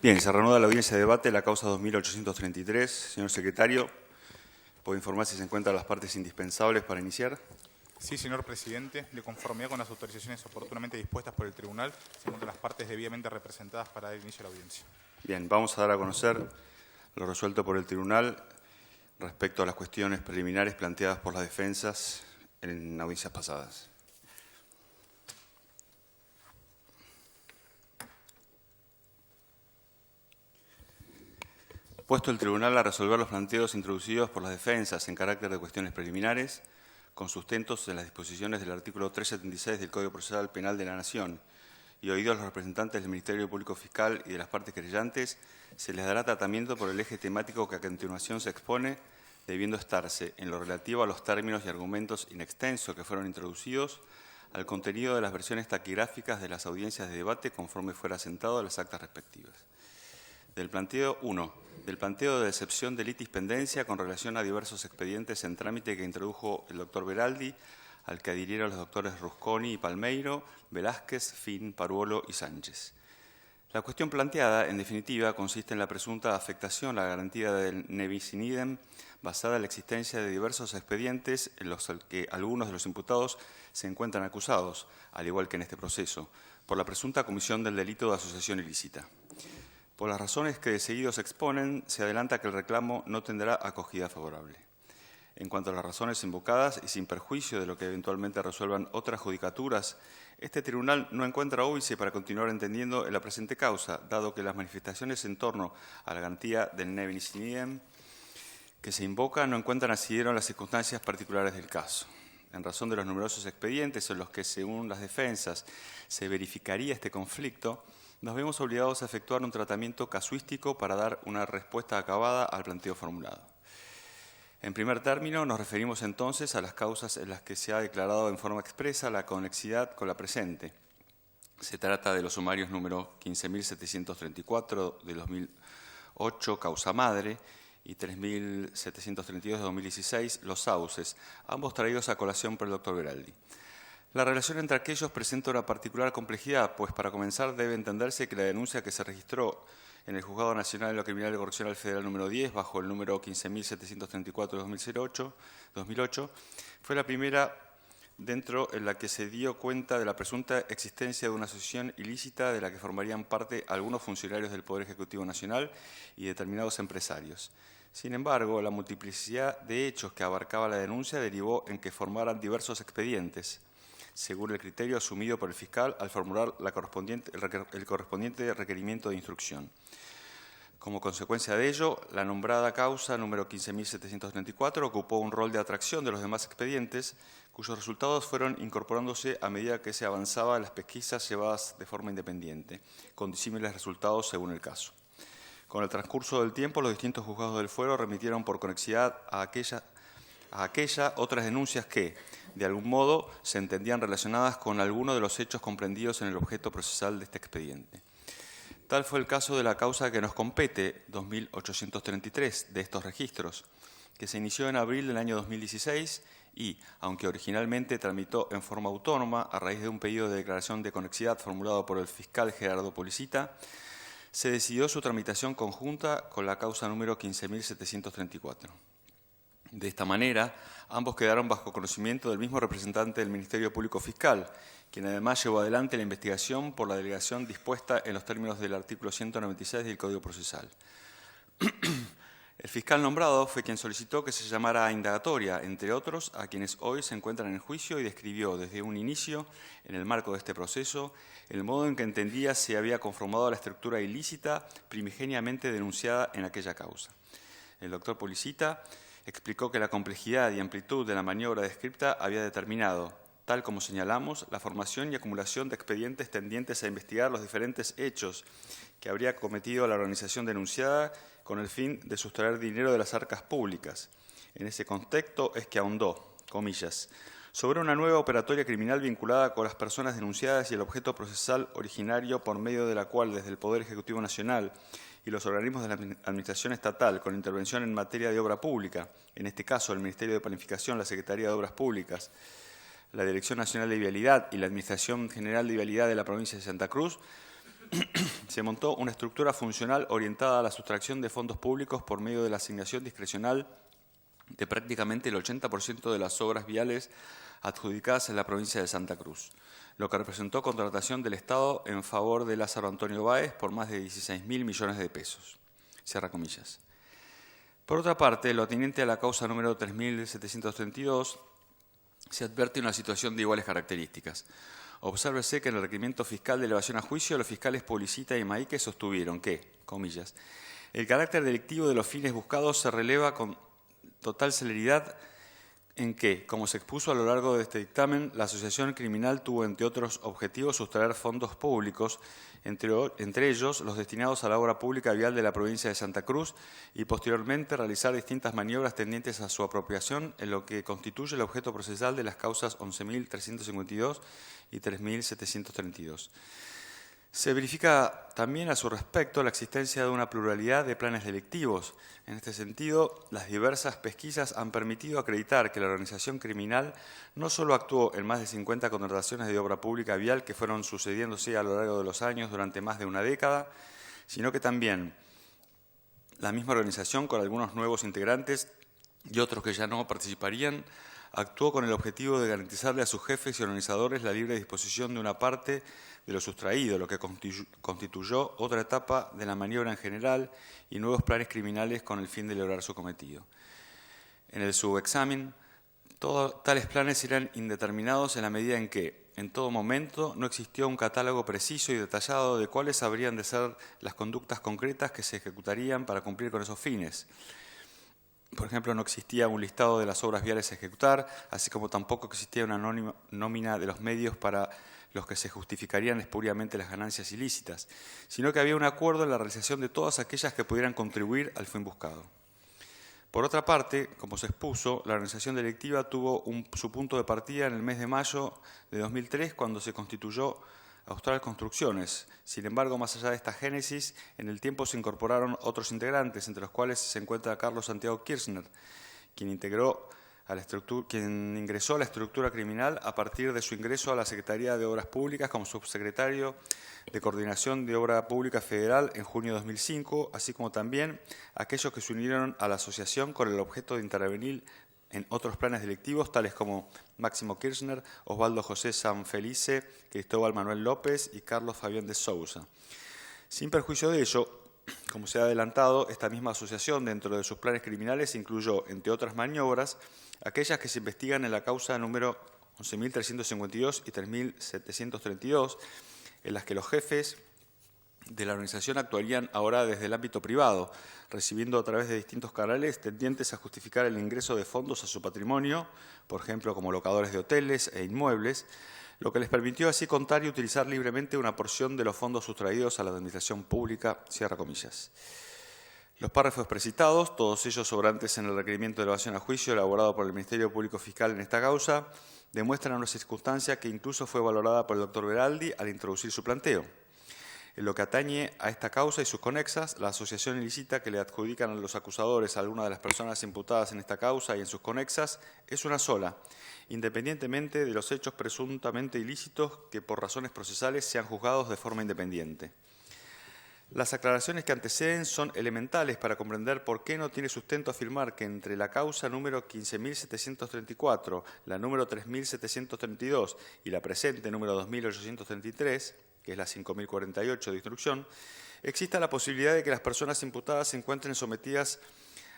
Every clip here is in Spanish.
Bien, se reanuda la audiencia de debate de la causa 2833. Señor secretario, ¿puede informar si se encuentran las partes indispensables para iniciar? Sí, señor presidente. De conformidad con las autorizaciones oportunamente dispuestas por el tribunal, se encuentran las partes debidamente representadas para el inicio de la audiencia. Bien, vamos a dar a conocer lo resuelto por el tribunal respecto a las cuestiones preliminares planteadas por las defensas en audiencias pasadas. Puesto el tribunal a resolver los planteos introducidos por las defensas en carácter de cuestiones preliminares, con sustentos en las disposiciones del artículo 376 del Código Procesal Penal de la Nación, y oídos los representantes del Ministerio Público Fiscal y de las partes querellantes, se les dará tratamiento por el eje temático que a continuación se expone, debiendo estarse en lo relativo a los términos y argumentos in extenso que fueron introducidos, al contenido de las versiones taquigráficas de las audiencias de debate conforme fuera asentado a las actas respectivas. Del planteo 1. Del planteo de excepción de litis pendencia con relación a diversos expedientes en trámite que introdujo el doctor Beraldi, al que adhirieron los doctores Rusconi y Palmeiro, Velázquez, Fin, Paruolo y Sánchez. La cuestión planteada, en definitiva, consiste en la presunta afectación a la garantía del ne bis in idem, basada en la existencia de diversos expedientes en los que algunos de los imputados se encuentran acusados, al igual que en este proceso, por la presunta comisión del delito de asociación ilícita. Por las razones que de seguido se exponen, se adelanta que el reclamo no tendrá acogida favorable. En cuanto a las razones invocadas y sin perjuicio de lo que eventualmente resuelvan otras judicaturas, este tribunal no encuentra óbice para continuar entendiendo en la presente causa, dado que las manifestaciones en torno a la garantía del ne bis in idem que se invoca no encuentran asidero en las circunstancias particulares del caso. En razón de los numerosos expedientes en los que, según las defensas, se verificaría este conflicto, nos vemos obligados a efectuar un tratamiento casuístico para dar una respuesta acabada al planteo formulado. En primer término, nos referimos entonces a las causas en las que se ha declarado en forma expresa la conexidad con la presente. Se trata de los sumarios número 15.734 de 2008, causa madre, y 3.732 de 2016, los sauces, ambos traídos a colación por el doctor Beraldi. La relación entre aquellos presenta una particular complejidad, pues para comenzar debe entenderse que la denuncia que se registró en el Juzgado Nacional de lo Criminal y Correccional Federal número 10, bajo el número 15.734 de 2008, fue la primera dentro en la que se dio cuenta de la presunta existencia de una asociación ilícita de la que formarían parte algunos funcionarios del Poder Ejecutivo Nacional y determinados empresarios. Sin embargo, la multiplicidad de hechos que abarcaba la denuncia derivó en que formaran diversos expedientes, según el criterio asumido por el fiscal al formular el correspondiente requerimiento de instrucción. Como consecuencia de ello, la nombrada causa número 15.734 ocupó un rol de atracción de los demás expedientes, cuyos resultados fueron incorporándose a medida que se avanzaba en las pesquisas llevadas de forma independiente, con disímiles resultados según el caso. Con el transcurso del tiempo, los distintos juzgados del fuero remitieron por conexidad a aquella otras denuncias que, de algún modo, se entendían relacionadas con alguno de los hechos comprendidos en el objeto procesal de este expediente. Tal fue el caso de la causa que nos compete, 2833, de estos registros, que se inició en abril del año 2016 y, aunque originalmente tramitó en forma autónoma a raíz de un pedido de declaración de conexidad formulado por el fiscal Gerardo Policita, se decidió su tramitación conjunta con la causa número 15.734. De esta manera, ambos quedaron bajo conocimiento del mismo representante del Ministerio Público Fiscal, quien además llevó adelante la investigación por la delegación dispuesta en los términos del artículo 196 del Código Procesal. El fiscal nombrado fue quien solicitó que se llamara a indagatoria, entre otros, a quienes hoy se encuentran en juicio y describió desde un inicio, en el marco de este proceso, el modo en que entendía se había conformado la estructura ilícita primigeniamente denunciada en aquella causa. El doctor Policita explicó que la complejidad y amplitud de la maniobra descripta había determinado, tal como señalamos, la formación y acumulación de expedientes tendientes a investigar los diferentes hechos que habría cometido la organización denunciada con el fin de sustraer dinero de las arcas públicas. En ese contexto es que ahondó, comillas, sobre una nueva operatoria criminal vinculada con las personas denunciadas y el objeto procesal originario por medio de la cual desde el Poder Ejecutivo Nacional y los organismos de la Administración Estatal con intervención en materia de obra pública, en este caso el Ministerio de Planificación, la Secretaría de Obras Públicas, la Dirección Nacional de Vialidad y la Administración General de Vialidad de la provincia de Santa Cruz, se montó una estructura funcional orientada a la sustracción de fondos públicos por medio de la asignación discrecional de prácticamente el 80% de las obras viales adjudicadas en la provincia de Santa Cruz, lo que representó contratación del Estado en favor de Lázaro Antonio Báez por más de 16.000 millones de pesos. Cierra comillas. Por otra parte, lo atinente a la causa número 3732, se advierte una situación de iguales características. Obsérvese que en el requerimiento fiscal de elevación a juicio, los fiscales Publicita y Maíque sostuvieron que, comillas, el carácter delictivo de los fines buscados se releva con total celeridad en que, como se expuso a lo largo de este dictamen, la asociación criminal tuvo, entre otros objetivos, sustraer fondos públicos, entre ellos los destinados a la obra pública vial de la provincia de Santa Cruz, y posteriormente realizar distintas maniobras tendientes a su apropiación en lo que constituye el objeto procesal de las causas 11.352 y 3.732. Se verifica también a su respecto la existencia de una pluralidad de planes delictivos. En este sentido, las diversas pesquisas han permitido acreditar que la organización criminal no solo actuó en más de 50 contrataciones de obra pública vial que fueron sucediéndose a lo largo de los años durante más de una década, sino que también la misma organización, con algunos nuevos integrantes y otros que ya no participarían, actuó con el objetivo de garantizarle a sus jefes y organizadores la libre disposición de una parte de lo sustraído, lo que constituyó otra etapa de la maniobra en general y nuevos planes criminales con el fin de lograr su cometido. En el subexamen, todos tales planes eran indeterminados en la medida en que, en todo momento, no existió un catálogo preciso y detallado de cuáles habrían de ser las conductas concretas que se ejecutarían para cumplir con esos fines. Por ejemplo, no existía un listado de las obras viales a ejecutar, así como tampoco existía una nómina de los medios para los que se justificarían espuriamente las ganancias ilícitas, sino que había un acuerdo en la realización de todas aquellas que pudieran contribuir al fin buscado. Por otra parte, como se expuso, la organización delictiva tuvo su punto de partida en el mes de mayo de 2003, cuando se constituyó Austral Construcciones. Sin embargo, más allá de esta génesis, en el tiempo se incorporaron otros integrantes, entre los cuales se encuentra Carlos Santiago Kirchner, quien ingresó a la estructura criminal a partir de su ingreso a la Secretaría de Obras Públicas como subsecretario de Coordinación de Obra Pública Federal en junio de 2005, así como también aquellos que se unieron a la asociación con el objeto de intervenir en otros planes delictivos, tales como Máximo Kirchner, Osvaldo José Sanfelice, Cristóbal Manuel López y Carlos Fabián de Sousa. Sin perjuicio de ello, como se ha adelantado, esta misma asociación, dentro de sus planes criminales, incluyó, entre otras maniobras, aquellas que se investigan en la causa número 11.352 y 3.732, en las que los jefes de la organización actuarían ahora desde el ámbito privado, recibiendo a través de distintos canales tendientes a justificar el ingreso de fondos a su patrimonio, por ejemplo, como locadores de hoteles e inmuebles, lo que les permitió así contar y utilizar libremente una porción de los fondos sustraídos a la administración pública, cierra comillas. Los párrafos precitados, todos ellos sobrantes en el requerimiento de elevación a juicio elaborado por el Ministerio Público Fiscal en esta causa, demuestran una circunstancia que incluso fue valorada por el doctor Beraldi al introducir su planteo. En lo que atañe a esta causa y sus conexas, la asociación ilícita que le adjudican a los acusadores a alguna de las personas imputadas en esta causa y en sus conexas es una sola, independientemente de los hechos presuntamente ilícitos que por razones procesales sean juzgados de forma independiente. Las aclaraciones que anteceden son elementales para comprender por qué no tiene sustento afirmar que entre la causa número 15.734, la número 3.732 y la presente número 2.833, que es la 5.048 de instrucción, exista la posibilidad de que las personas imputadas se encuentren sometidas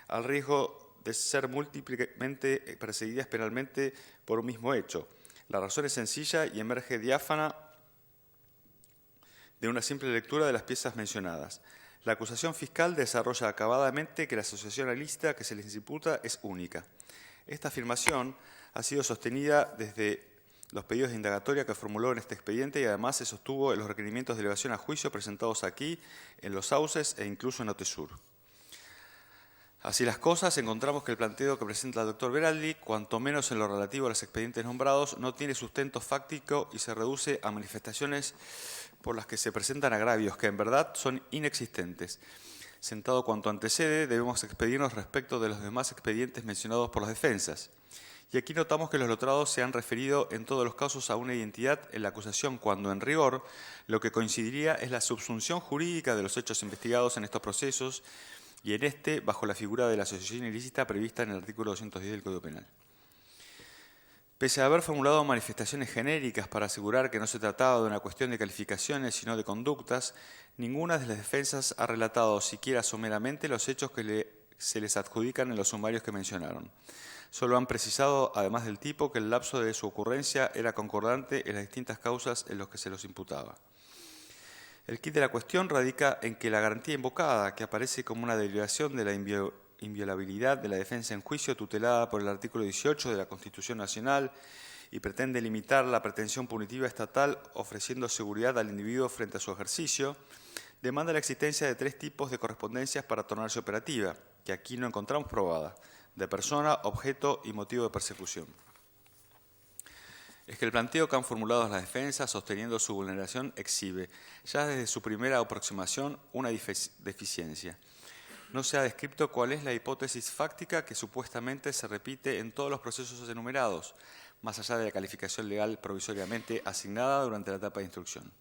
al riesgo de ser múltiplemente perseguidas penalmente por un mismo hecho. La razón es sencilla y emerge diáfana de una simple lectura de las piezas mencionadas. La acusación fiscal desarrolla acabadamente que la asociación ilícita que se les imputa es única. Esta afirmación ha sido sostenida desde los pedidos de indagatoria que formuló en este expediente y además se sostuvo en los requerimientos de elevación a juicio presentados aquí, en los sauces e incluso en Otesur. Así las cosas, encontramos que el planteo que presenta el doctor Beraldi, cuanto menos en lo relativo a los expedientes nombrados, no tiene sustento fáctico y se reduce a manifestaciones por las que se presentan agravios que en verdad son inexistentes. Sentado cuanto antecede, debemos expedirnos respecto de los demás expedientes mencionados por las defensas. Y aquí notamos que los letrados se han referido en todos los casos a una identidad en la acusación, cuando en rigor lo que coincidiría es la subsunción jurídica de los hechos investigados en estos procesos y en este bajo la figura de la asociación ilícita prevista en el artículo 210 del Código Penal. Pese a haber formulado manifestaciones genéricas para asegurar que no se trataba de una cuestión de calificaciones, sino de conductas, ninguna de las defensas ha relatado siquiera someramente los hechos que se les adjudican en los sumarios que mencionaron. Solo han precisado, además del tipo, que el lapso de su ocurrencia era concordante en las distintas causas en las que se los imputaba. El quid de la cuestión radica en que la garantía invocada, que aparece como una derivación de la inviolabilidad de la defensa en juicio tutelada por el artículo 18 de la Constitución Nacional y pretende limitar la pretensión punitiva estatal ofreciendo seguridad al individuo frente a su ejercicio, demanda la existencia de 3 tipos de correspondencias para tornarse operativa, que aquí no encontramos probada: de persona, objeto y motivo de persecución. Es que el planteo que han formulado las defensas sosteniendo su vulneración exhibe, ya desde su primera aproximación, una deficiencia. No se ha descrito cuál es la hipótesis fáctica que supuestamente se repite en todos los procesos enumerados, más allá de la calificación legal provisoriamente asignada durante la etapa de instrucción.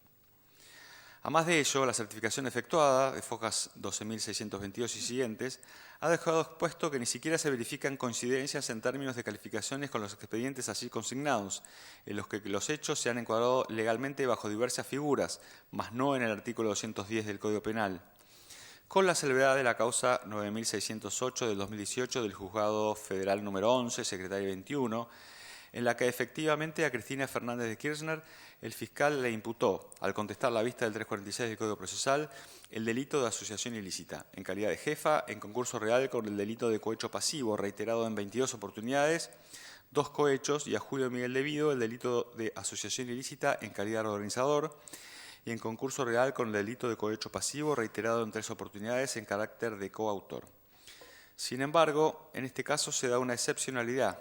A más de ello, la certificación efectuada, de FOCAS 12.622 y siguientes, ha dejado expuesto que ni siquiera se verifican coincidencias en términos de calificaciones con los expedientes así consignados, en los que los hechos se han encuadrado legalmente bajo diversas figuras, mas no en el artículo 210 del Código Penal, con la salvedad de la causa 9.608 del 2018 del Juzgado Federal número 11, secretario 21, en la que efectivamente a Cristina Fernández de Kirchner el fiscal le imputó, al contestar la vista del 346 del Código Procesal, el delito de asociación ilícita, en calidad de jefa, en concurso real con el delito de cohecho pasivo, reiterado en 22 oportunidades, 2 cohechos, y a Julio Miguel Devido el delito de asociación ilícita en calidad de organizador, y en concurso real con el delito de cohecho pasivo, reiterado en 3 oportunidades en carácter de coautor. Sin embargo, en este caso se da una excepcionalidad.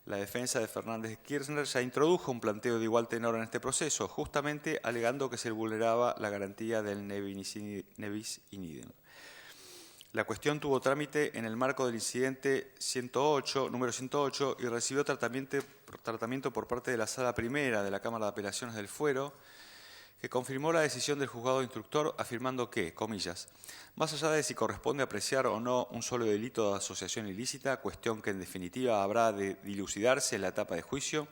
La defensa de Fernández de Kirchner ya introdujo un planteo de igual tenor en este proceso, justamente alegando que se vulneraba la garantía del nevis in idem. La cuestión tuvo trámite en el marco del incidente número 108, y recibió tratamiento por parte de la Sala Primera de la Cámara de Apelaciones del Fuero, que confirmó la decisión del juzgado instructor afirmando que, comillas, más allá de si corresponde apreciar o no un solo delito de asociación ilícita, cuestión que en definitiva habrá de dilucidarse en la etapa de juicio,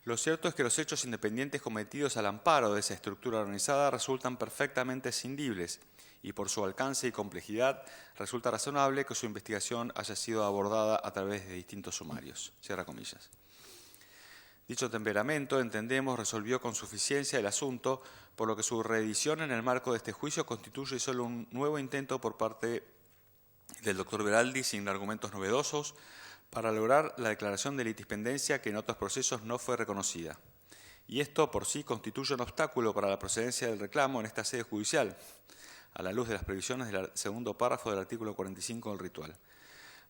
lo cierto es que los hechos independientes cometidos al amparo de esa estructura organizada resultan perfectamente escindibles y por su alcance y complejidad resulta razonable que su investigación haya sido abordada a través de distintos sumarios. Cierra comillas. Dicho temperamento, entendemos, resolvió con suficiencia el asunto, por lo que su reedición en el marco de este juicio constituye solo un nuevo intento por parte del doctor Beraldi, sin argumentos novedosos, para lograr la declaración de litispendencia que en otros procesos no fue reconocida. Y esto por sí constituye un obstáculo para la procedencia del reclamo en esta sede judicial, a la luz de las previsiones del segundo párrafo del artículo 45 del ritual.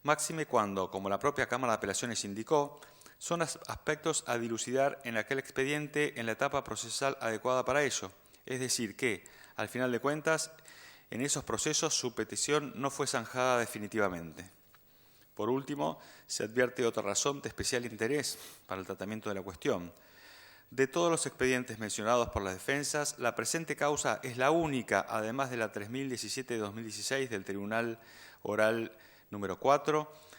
Máxime cuando, como la propia Cámara de Apelaciones indicó, son aspectos a dilucidar en aquel expediente en la etapa procesal adecuada para ello. Es decir, que, al final de cuentas, en esos procesos su petición no fue zanjada definitivamente. Por último, se advierte otra razón de especial interés para el tratamiento de la cuestión. De todos los expedientes mencionados por las defensas, la presente causa es la única, además de la 3017 de 2016 del Tribunal Oral número 4,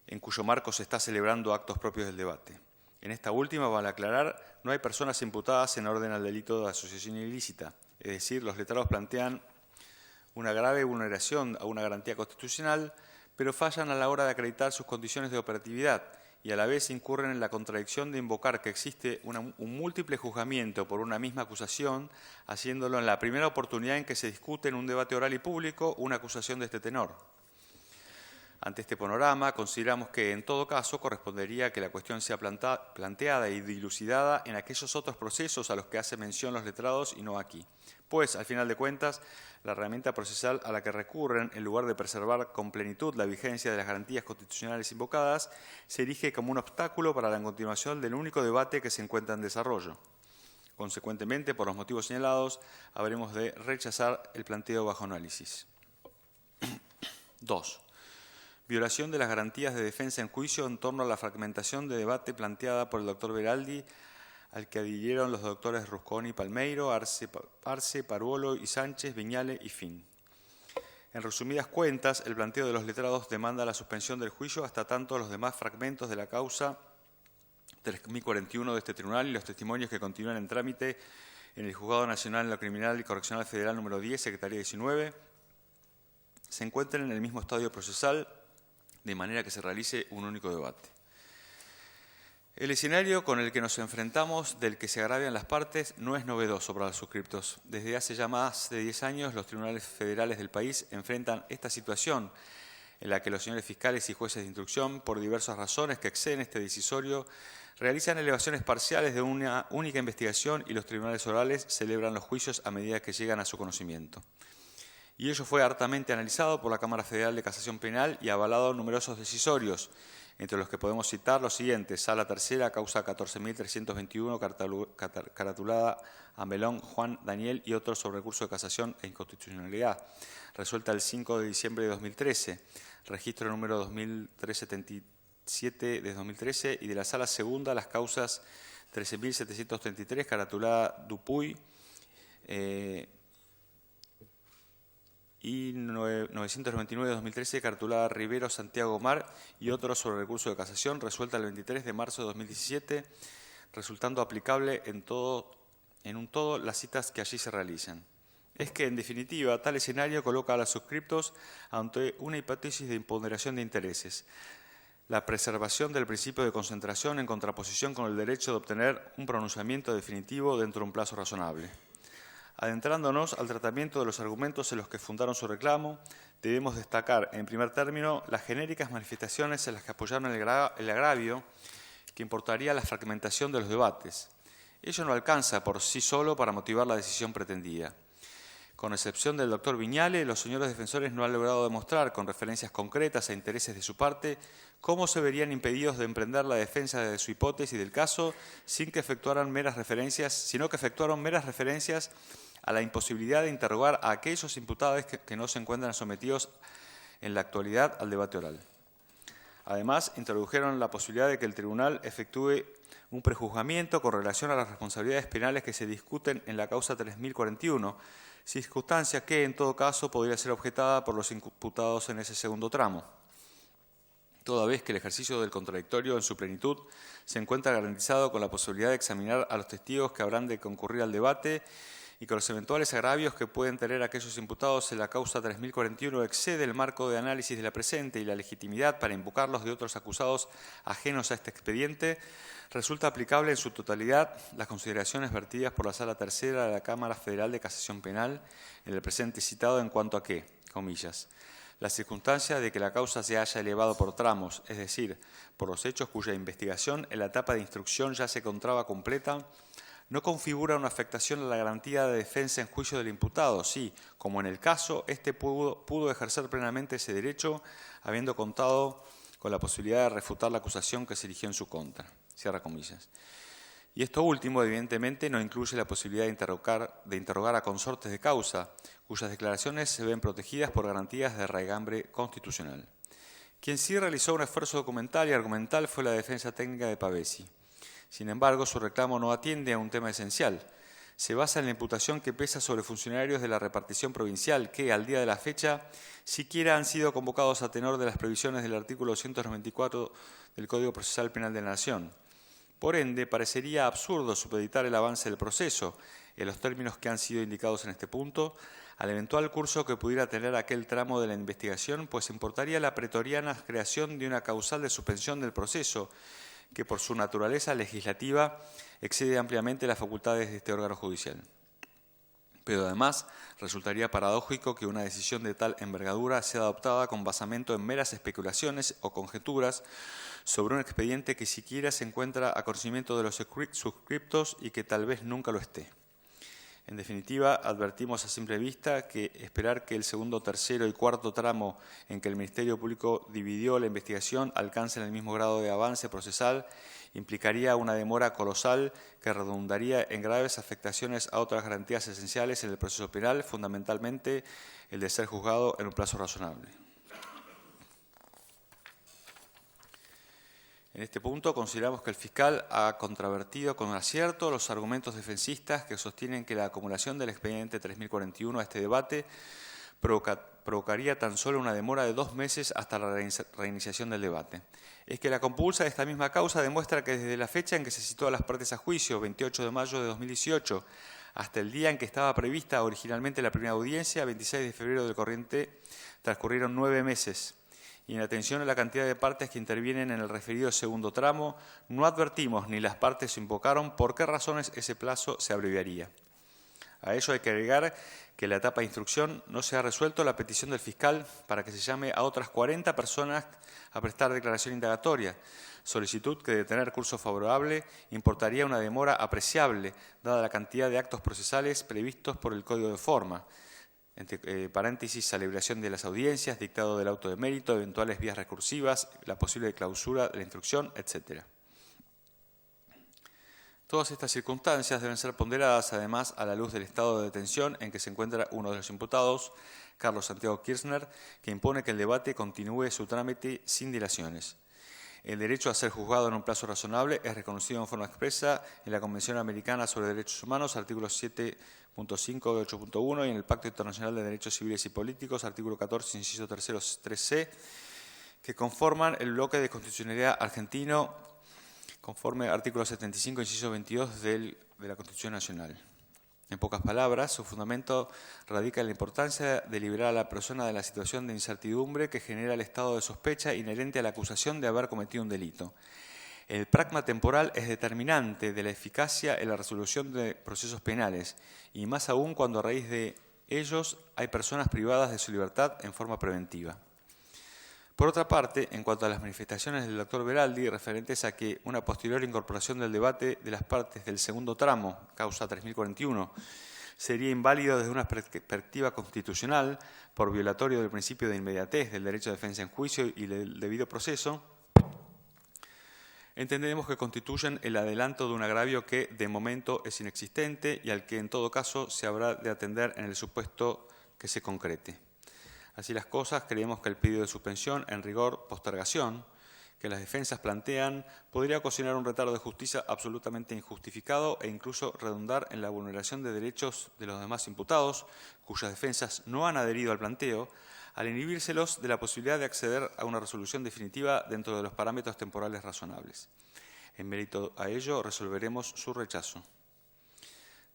en cuyo marco se está celebrando actos propios del debate. En esta última, vale aclarar, no hay personas imputadas en orden al delito de asociación ilícita, es decir, los letrados plantean una grave vulneración a una garantía constitucional, pero fallan a la hora de acreditar sus condiciones de operatividad y a la vez incurren en la contradicción de invocar que existe un múltiple juzgamiento por una misma acusación, haciéndolo en la primera oportunidad en que se discute en un debate oral y público una acusación de este tenor. Ante este panorama, consideramos que, en todo caso, correspondería que la cuestión sea planteada y dilucidada en aquellos otros procesos a los que hace mención los letrados y no aquí. Pues, al final de cuentas, la herramienta procesal a la que recurren, en lugar de preservar con plenitud la vigencia de las garantías constitucionales invocadas, se erige como un obstáculo para la continuación del único debate que se encuentra en desarrollo. Consecuentemente, por los motivos señalados, habremos de rechazar el planteo bajo análisis. 2. violación de las garantías de defensa en juicio en torno a la fragmentación de debate planteada por el doctor Beraldi, al que adhirieron los doctores Rusconi y Palmeiro, Arce, Paruolo y Sánchez, Viñale y Fin. En resumidas cuentas, el planteo de los letrados demanda la suspensión del juicio hasta tanto los demás fragmentos de la causa 3041 de este tribunal y los testimonios que continúan en trámite en el Juzgado Nacional en lo Criminal y Correccional Federal número 10, Secretaría 19, se encuentran en el mismo estadio procesal, de manera que se realice un único debate. El escenario con el que nos enfrentamos, del que se agravian las partes, no es novedoso para los suscriptos. Desde hace ya más de 10 años, los tribunales federales del país enfrentan esta situación en la que los señores fiscales y jueces de instrucción, por diversas razones que exceden este decisorio, realizan elevaciones parciales de una única investigación y los tribunales orales celebran los juicios a medida que llegan a su conocimiento. Y ello fue hartamente analizado por la Cámara Federal de Casación Penal y avalado en numerosos decisorios, entre los que podemos citar los siguientes: Sala Tercera, causa 14.321, caratulada Amelón, Juan, Daniel y otros sobre recurso de casación e inconstitucionalidad, resuelta el 5 de diciembre de 2013, registro número 2377 de 2013, y de la Sala Segunda, las causas 13.733, caratulada Dupuy, y 999 de 2013, caratulada Rivero, Santiago Mar y otros sobre recurso de casación, resuelta el 23 de marzo de 2017, resultando aplicable en un todo las citas que allí se realizan. Es que, en definitiva, tal escenario coloca a los suscriptos ante una hipótesis de imponderación de intereses, la preservación del principio de concentración en contraposición con el derecho de obtener un pronunciamiento definitivo dentro de un plazo razonable. Adentrándonos al tratamiento de los argumentos en los que fundaron su reclamo, debemos destacar, en primer término, las genéricas manifestaciones en las que apoyaron el agravio que importaría la fragmentación de los debates. Ello no alcanza por sí solo para motivar la decisión pretendida. Con excepción del doctor Viñale, los señores defensores no han logrado demostrar, con referencias concretas a intereses de su parte, cómo se verían impedidos de emprender la defensa de su hipótesis del caso sino que efectuaron meras referencias a la imposibilidad de interrogar a aquellos imputados que no se encuentran sometidos en la actualidad al debate oral. Además, introdujeron la posibilidad de que el tribunal efectúe un prejuzgamiento con relación a las responsabilidades penales que se discuten en la causa 3041, circunstancia que, en todo caso, podría ser objetada por los imputados en ese segundo tramo, toda vez que el ejercicio del contradictorio en su plenitud se encuentra garantizado con la posibilidad de examinar a los testigos que habrán de concurrir al debate y con los eventuales agravios que pueden tener aquellos imputados en la causa 3041 excede el marco de análisis de la presente y la legitimidad para invocarlos de otros acusados ajenos a este expediente, resulta aplicable en su totalidad las consideraciones vertidas por la Sala Tercera de la Cámara Federal de Casación Penal en el presente citado en cuanto a que, comillas, la circunstancia de que la causa se haya elevado por tramos, es decir, por los hechos cuya investigación en la etapa de instrucción ya se encontraba completa, no configura una afectación a la garantía de defensa en juicio del imputado, si, como en el caso, éste pudo ejercer plenamente ese derecho, habiendo contado con la posibilidad de refutar la acusación que se erigió en su contra. Cierra comillas. Y esto último, evidentemente, no incluye la posibilidad de interrogar a consortes de causa, cuyas declaraciones se ven protegidas por garantías de raigambre constitucional. Quien sí realizó un esfuerzo documental y argumental fue la defensa técnica de Pavesi. Sin embargo, su reclamo no atiende a un tema esencial. Se basa en la imputación que pesa sobre funcionarios de la repartición provincial que, al día de la fecha, siquiera han sido convocados a tenor de las previsiones del artículo 294 del Código Procesal Penal de la Nación. Por ende, parecería absurdo supeditar el avance del proceso, en los términos que han sido indicados en este punto, al eventual curso que pudiera tener aquel tramo de la investigación, pues importaría la pretoriana creación de una causal de suspensión del proceso, que por su naturaleza legislativa excede ampliamente las facultades de este órgano judicial. Pero además resultaría paradójico que una decisión de tal envergadura sea adoptada con basamento en meras especulaciones o conjeturas sobre un expediente que siquiera se encuentra a conocimiento de los suscriptos y que tal vez nunca lo esté. En definitiva, advertimos a simple vista que esperar que el segundo, tercero y cuarto tramo en que el Ministerio Público dividió la investigación alcancen el mismo grado de avance procesal implicaría una demora colosal que redundaría en graves afectaciones a otras garantías esenciales en el proceso penal, fundamentalmente el de ser juzgado en un plazo razonable. En este punto consideramos que el fiscal ha contravertido con acierto los argumentos defensistas que sostienen que la acumulación del expediente 3041 a este debate provocaría tan solo una demora de 2 meses hasta la reiniciación del debate. Es que la compulsa de esta misma causa demuestra que desde la fecha en que se citó a las partes a juicio, 28 de mayo de 2018, hasta el día en que estaba prevista originalmente la primera audiencia, 26 de febrero del corriente, transcurrieron 9 meses. Y en atención a la cantidad de partes que intervienen en el referido segundo tramo, no advertimos ni las partes invocaron por qué razones ese plazo se abreviaría. A ello hay que agregar que en la etapa de instrucción no se ha resuelto la petición del fiscal para que se llame a otras 40 personas a prestar declaración indagatoria, solicitud que de tener curso favorable importaría una demora apreciable, dada la cantidad de actos procesales previstos por el Código de Forma, entre paréntesis, celebración de las audiencias, dictado del auto de mérito, eventuales vías recursivas, la posible clausura de la instrucción, etc. Todas estas circunstancias deben ser ponderadas, además, a la luz del estado de detención en que se encuentra uno de los imputados, Carlos Santiago Kirchner, que impone que el debate continúe su trámite sin dilaciones. El derecho a ser juzgado en un plazo razonable es reconocido en forma expresa en la Convención Americana sobre Derechos Humanos, artículos 7.5 y 8.1, y en el Pacto Internacional de Derechos Civiles y Políticos, artículo 14, inciso 3c, que conforman el bloque de constitucionalidad argentino, conforme al artículo 75, inciso 22 de la Constitución Nacional. En pocas palabras, su fundamento radica en la importancia de liberar a la persona de la situación de incertidumbre que genera el estado de sospecha inherente a la acusación de haber cometido un delito. El pragma temporal es determinante de la eficacia en la resolución de procesos penales, y más aún cuando a raíz de ellos hay personas privadas de su libertad en forma preventiva. Por otra parte, en cuanto a las manifestaciones del doctor Beraldi referentes a que una posterior incorporación del debate de las partes del segundo tramo, causa 3041, sería inválido desde una perspectiva constitucional por violatorio del principio de inmediatez del derecho de defensa en juicio y del debido proceso, entendemos que constituyen el adelanto de un agravio que de momento es inexistente y al que en todo caso se habrá de atender en el supuesto que se concrete. Así las cosas, creemos que el pedido de suspensión, en rigor postergación, que las defensas plantean, podría ocasionar un retardo de justicia absolutamente injustificado e incluso redundar en la vulneración de derechos de los demás imputados, cuyas defensas no han adherido al planteo, al inhibírselos de la posibilidad de acceder a una resolución definitiva dentro de los parámetros temporales razonables. En mérito a ello, resolveremos su rechazo.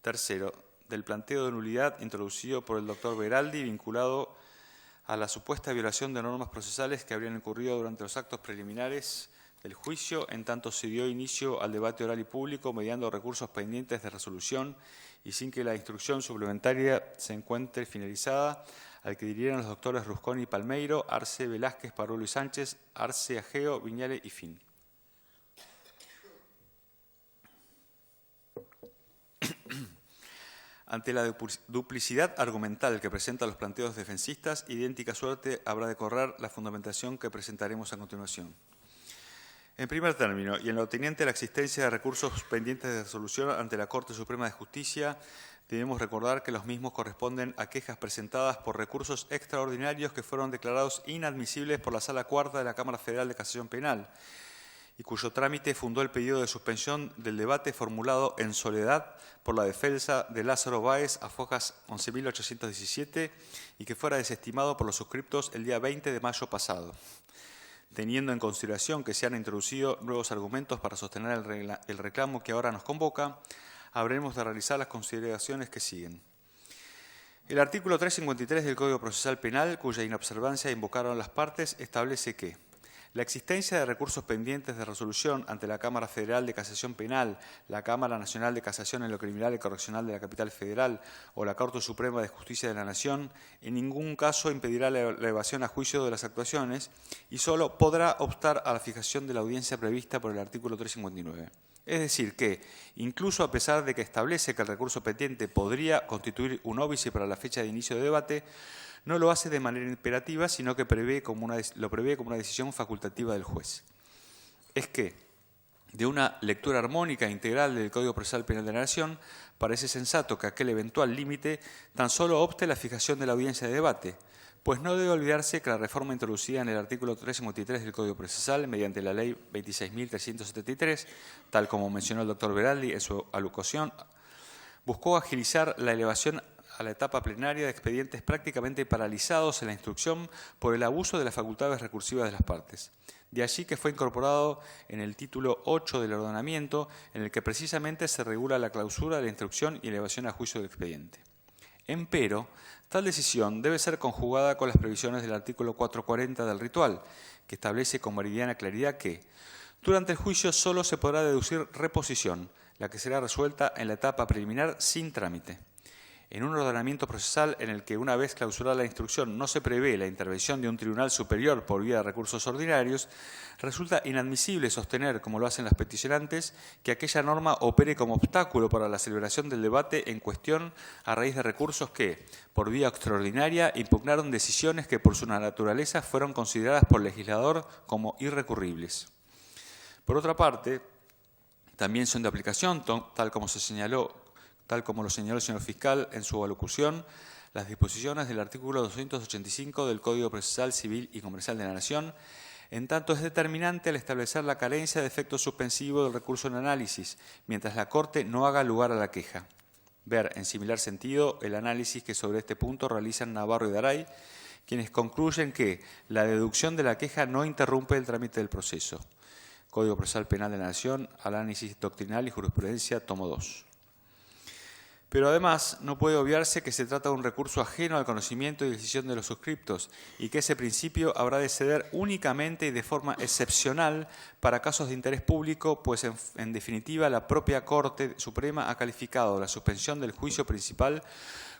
Tercero, del planteo de nulidad introducido por el doctor Beraldi vinculado a la supuesta violación de normas procesales que habrían ocurrido durante los actos preliminares del juicio, en tanto se dio inicio al debate oral y público mediando recursos pendientes de resolución y sin que la instrucción suplementaria se encuentre finalizada, al que dirigieron los doctores Rusconi y Palmeiro, Arce, Velázquez, Parolo y Sánchez, Arce, Ageo, Viñale y Fin. Ante la duplicidad argumental que presentan los planteos defensistas, idéntica suerte habrá de correr la fundamentación que presentaremos a continuación. En primer término, y en lo teniente a la existencia de recursos pendientes de resolución ante la Corte Suprema de Justicia, debemos recordar que los mismos corresponden a quejas presentadas por recursos extraordinarios que fueron declarados inadmisibles por la Sala Cuarta de la Cámara Federal de Casación Penal, y cuyo trámite fundó el pedido de suspensión del debate formulado en soledad por la defensa de Lázaro Báez a fojas 11.817 y que fuera desestimado por los suscriptos el día 20 de mayo pasado. Teniendo en consideración que se han introducido nuevos argumentos para sostener el reclamo que ahora nos convoca, habremos de realizar las consideraciones que siguen. El artículo 353 del Código Procesal Penal, cuya inobservancia invocaron las partes, establece que la existencia de recursos pendientes de resolución ante la Cámara Federal de Casación Penal, la Cámara Nacional de Casación en lo Criminal y Correccional de la Capital Federal o la Corte Suprema de Justicia de la Nación en ningún caso impedirá la elevación a juicio de las actuaciones y solo podrá obstar a la fijación de la audiencia prevista por el artículo 359. Es decir que, incluso a pesar de que establece que el recurso pendiente podría constituir un óbice para la fecha de inicio de debate, no lo hace de manera imperativa, sino que lo prevé como una decisión facultativa del juez. Es que, de una lectura armónica e integral del Código Procesal Penal de la Nación, parece sensato que aquel eventual límite tan solo obste la fijación de la audiencia de debate, pues no debe olvidarse que la reforma introducida en el artículo 353 del Código Procesal mediante la Ley 26.373, tal como mencionó el doctor Veraldi en su alocución, buscó agilizar la elevación a la etapa plenaria de expedientes prácticamente paralizados en la instrucción por el abuso de las facultades recursivas de las partes. De allí que fue incorporado en el título 8 del ordenamiento, en el que precisamente se regula la clausura de la instrucción y elevación a juicio del expediente. Empero, tal decisión debe ser conjugada con las previsiones del artículo 440 del ritual, que establece con meridiana claridad que durante el juicio solo se podrá deducir reposición, la que será resuelta en la etapa preliminar sin trámite. En un ordenamiento procesal en el que una vez clausurada la instrucción no se prevé la intervención de un tribunal superior por vía de recursos ordinarios, resulta inadmisible sostener, como lo hacen las peticionantes, que aquella norma opere como obstáculo para la celebración del debate en cuestión a raíz de recursos que, por vía extraordinaria, impugnaron decisiones que por su naturaleza fueron consideradas por el legislador como irrecurribles. Por otra parte, también son de aplicación, tal como lo señaló el señor fiscal en su alocución, las disposiciones del artículo 285 del Código Procesal Civil y Comercial de la Nación, en tanto es determinante al establecer la carencia de efecto suspensivo del recurso en análisis, mientras la Corte no haga lugar a la queja. Ver, en similar sentido, el análisis que sobre este punto realizan Navarro y Daray, quienes concluyen que la deducción de la queja no interrumpe el trámite del proceso. Código Procesal Penal de la Nación, Análisis Doctrinal y Jurisprudencia, tomo 2. Pero además no puede obviarse que se trata de un recurso ajeno al conocimiento y decisión de los suscriptos y que ese principio habrá de ceder únicamente y de forma excepcional para casos de interés público, pues en definitiva la propia Corte Suprema ha calificado la suspensión del juicio principal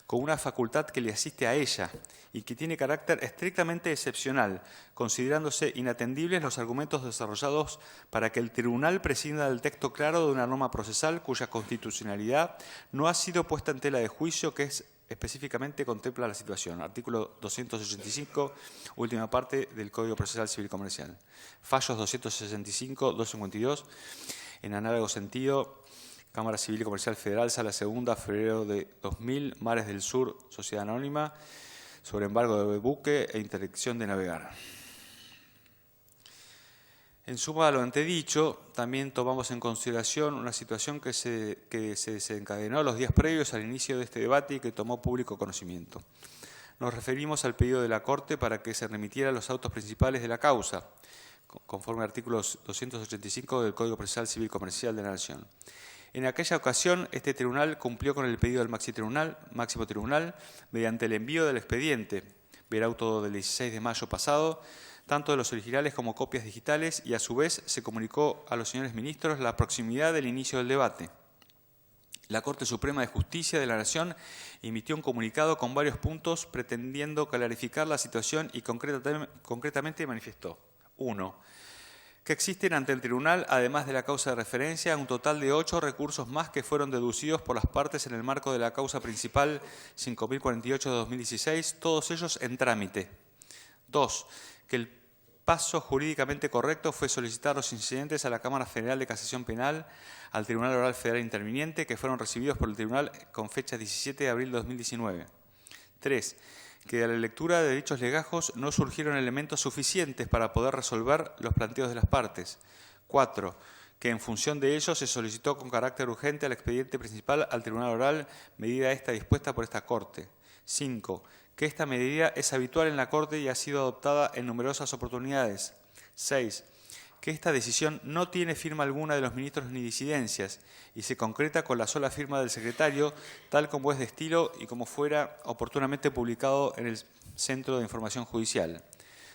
con una facultad que le asiste a ella y que tiene carácter estrictamente excepcional, considerándose inatendibles los argumentos desarrollados para que el tribunal prescinda del texto claro de una norma procesal cuya constitucionalidad no ha sido puesta en tela de juicio, que específicamente contempla la situación. Artículo 285, última parte del Código Procesal Civil Comercial. Fallos 265, 252, en análogo sentido, Cámara Civil y Comercial Federal, Sala Segunda, febrero de 2000, Mares del Sur, Sociedad Anónima, sobre embargo de buque e interdicción de navegar. En suma a lo antedicho, también tomamos en consideración una situación que se desencadenó los días previos al inicio de este debate y que tomó público conocimiento. Nos referimos al pedido de la Corte para que se remitieran los autos principales de la causa, conforme al artículo 285 del Código Procesal Civil Comercial de la Nación. En aquella ocasión, este tribunal cumplió con el pedido del máximo tribunal mediante el envío del expediente, ver auto del 16 de mayo pasado, tanto de los originales como copias digitales, y a su vez se comunicó a los señores ministros la proximidad del inicio del debate. La Corte Suprema de Justicia de la Nación emitió un comunicado con varios puntos pretendiendo clarificar la situación y concretamente manifestó: 1. Que existen ante el tribunal, además de la causa de referencia, un total de 8 recursos más que fueron deducidos por las partes en el marco de la causa principal 5048 de 2016, todos ellos en trámite. 2. Que el paso jurídicamente correcto fue solicitar los incidentes a la Cámara Federal de Casación Penal, al Tribunal Oral Federal Interviniente, que fueron recibidos por el tribunal con fecha 17 de abril de 2019. 3. Que de la lectura de dichos legajos no surgieron elementos suficientes para poder resolver los planteos de las partes. 4. Que en función de ello se solicitó con carácter urgente al expediente principal al Tribunal Oral, medida esta dispuesta por esta Corte. 5. Que esta medida es habitual en la Corte y ha sido adoptada en numerosas oportunidades. 6. Que esta decisión no tiene firma alguna de los ministros ni disidencias y se concreta con la sola firma del secretario, tal como es de estilo y como fuera oportunamente publicado en el Centro de Información Judicial.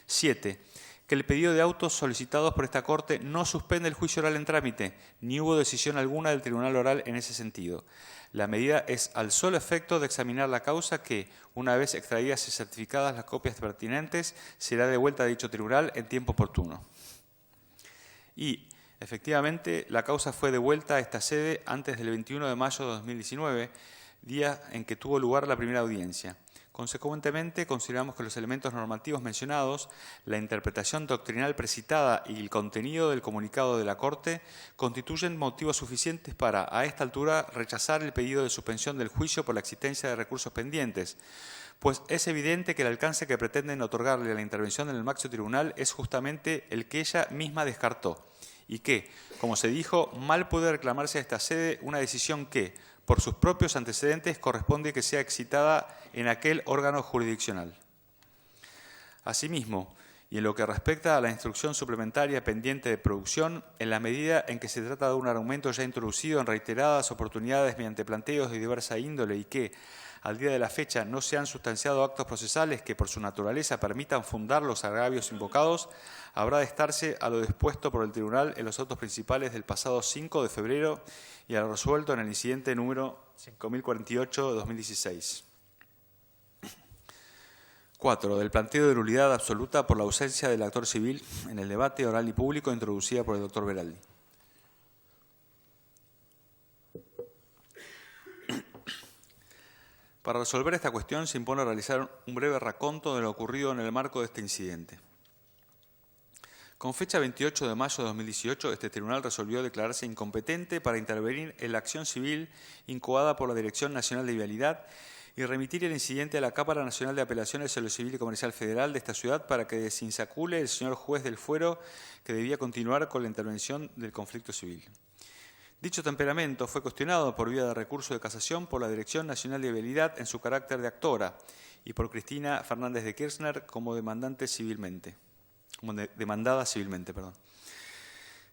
7. Que el pedido de autos solicitados por esta Corte no suspende el juicio oral en trámite, ni hubo decisión alguna del Tribunal Oral en ese sentido. La medida es al solo efecto de examinar la causa que, una vez extraídas y certificadas las copias pertinentes, será devuelta a dicho tribunal en tiempo oportuno. Y, efectivamente, la causa fue devuelta a esta sede antes del 21 de mayo de 2019, día en que tuvo lugar la primera audiencia. Consecuentemente, consideramos que los elementos normativos mencionados, la interpretación doctrinal precitada y el contenido del comunicado de la Corte constituyen motivos suficientes para, a esta altura, rechazar el pedido de suspensión del juicio por la existencia de recursos pendientes, pues es evidente que el alcance que pretenden otorgarle a la intervención en el máximo tribunal es justamente el que ella misma descartó, y que, como se dijo, mal puede reclamarse a esta sede una decisión que, por sus propios antecedentes, corresponde que sea excitada en aquel órgano jurisdiccional. Asimismo, y en lo que respecta a la instrucción suplementaria pendiente de producción, en la medida en que se trata de un argumento ya introducido en reiteradas oportunidades mediante planteos de diversa índole y que, al día de la fecha, no se han sustanciado actos procesales que por su naturaleza permitan fundar los agravios invocados, habrá de estarse a lo dispuesto por el Tribunal en los autos principales del pasado 5 de febrero y a lo resuelto en el incidente número 5048 de 2016. 4. Del planteo de nulidad absoluta por la ausencia del actor civil en el debate oral y público introducida por el doctor Veraldi. Para resolver esta cuestión se impone realizar un breve raconto de lo ocurrido en el marco de este incidente. Con fecha 28 de mayo de 2018, este tribunal resolvió declararse incompetente para intervenir en la acción civil incoada por la Dirección Nacional de Vialidad y remitir el incidente a la Cámara Nacional de Apelaciones en lo Civil y Comercial Federal de esta ciudad para que desinsacule el señor juez del fuero que debía continuar con la intervención del conflicto civil. Dicho temperamento fue cuestionado por vía de recurso de casación por la Dirección Nacional de Vialidad en su carácter de actora y por Cristina Fernández de Kirchner como demandada civilmente.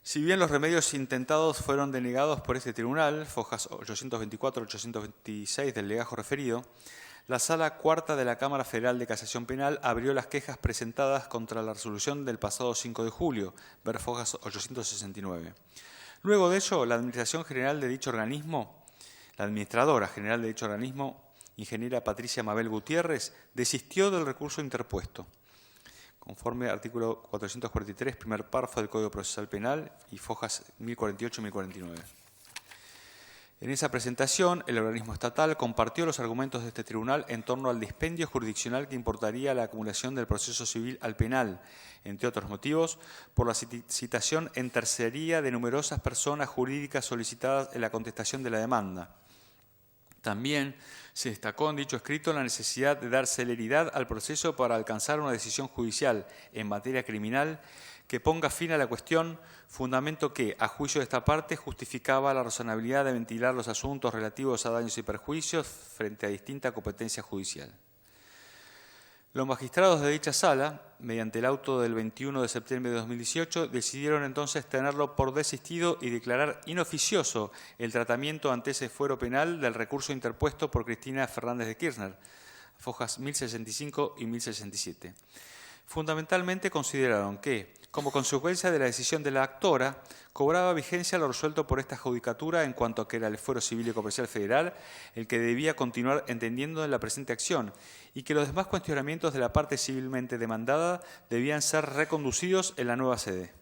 Si bien los remedios intentados fueron denegados por este tribunal, fojas 824-826 del legajo referido, la Sala Cuarta de la Cámara Federal de Casación Penal abrió las quejas presentadas contra la resolución del pasado 5 de julio, ver fojas 869. Luego de ello, la Administradora General de dicho organismo, ingeniera Patricia Mabel Gutiérrez, desistió del recurso interpuesto, conforme artículo 443, primer párrafo del Código Procesal Penal y fojas 1048 y 1049. En esa presentación, el organismo estatal compartió los argumentos de este tribunal en torno al dispendio jurisdiccional que importaría la acumulación del proceso civil al penal, entre otros motivos, por la citación en tercería de numerosas personas jurídicas solicitadas en la contestación de la demanda. También se destacó en dicho escrito la necesidad de dar celeridad al proceso para alcanzar una decisión judicial en materia criminal que ponga fin a la cuestión, fundamento que, a juicio de esta parte, justificaba la razonabilidad de ventilar los asuntos relativos a daños y perjuicios frente a distinta competencia judicial. Los magistrados de dicha sala, mediante el auto del 21 de septiembre de 2018, decidieron entonces tenerlo por desistido y declarar inoficioso el tratamiento ante ese fuero penal del recurso interpuesto por Cristina Fernández de Kirchner, fojas 1065 y 1067. Fundamentalmente consideraron que, como consecuencia de la decisión de la actora, cobraba vigencia lo resuelto por esta judicatura en cuanto a que era el Fuero Civil y Comercial Federal el que debía continuar entendiendo en la presente acción y que los demás cuestionamientos de la parte civilmente demandada debían ser reconducidos en la nueva sede.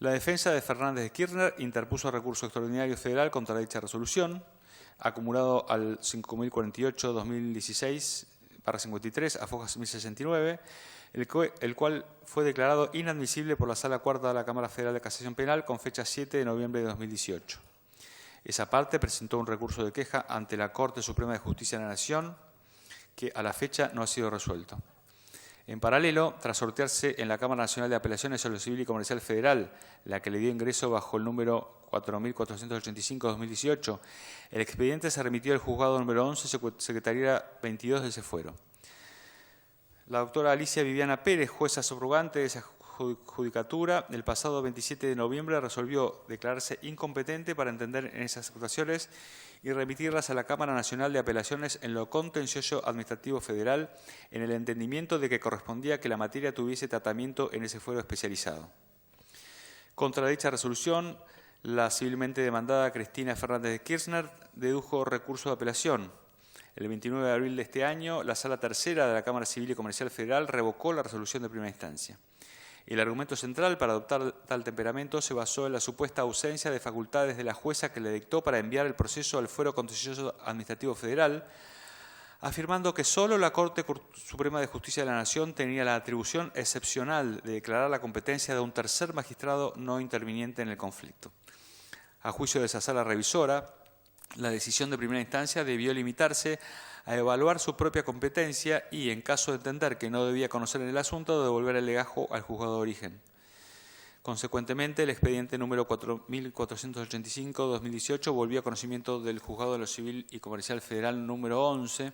La defensa de Fernández de Kirchner interpuso recurso extraordinario federal contra dicha resolución, acumulado al 5048-2016/53 a fojas 1069, el cual fue declarado inadmisible por la Sala Cuarta de la Cámara Federal de Casación Penal con fecha 7 de noviembre de 2018. Esa parte presentó un recurso de queja ante la Corte Suprema de Justicia de la Nación, que a la fecha no ha sido resuelto. En paralelo, tras sortearse en la Cámara Nacional de Apelaciones sobre lo Civil y Comercial Federal, la que le dio ingreso bajo el número 4485-2018, el expediente se remitió al juzgado número 11, Secretaría 22 de ese fuero. La doctora Alicia Viviana Pérez, jueza subrogante de esa judicatura, el pasado 27 de noviembre resolvió declararse incompetente para entender en esas acusaciones y remitirlas a la Cámara Nacional de Apelaciones en lo contencioso administrativo federal, en el entendimiento de que correspondía que la materia tuviese tratamiento en ese fuero especializado. Contra dicha resolución, la civilmente demandada Cristina Fernández de Kirchner dedujo recurso de apelación. El 29 de abril de este año, la Sala Tercera de la Cámara Civil y Comercial Federal revocó la resolución de primera instancia. El argumento central para adoptar tal temperamento se basó en la supuesta ausencia de facultades de la jueza que le dictó para enviar el proceso al Fuero Contencioso Administrativo Federal, afirmando que solo la Corte Suprema de Justicia de la Nación tenía la atribución excepcional de declarar la competencia de un tercer magistrado no interviniente en el conflicto. A juicio de esa sala revisora, la decisión de primera instancia debió limitarse a evaluar su propia competencia y, en caso de entender que no debía conocer el asunto, devolver el legajo al juzgado de origen. Consecuentemente, el expediente número 4485-2018 volvió a conocimiento del Juzgado de lo Civil y Comercial Federal número 11,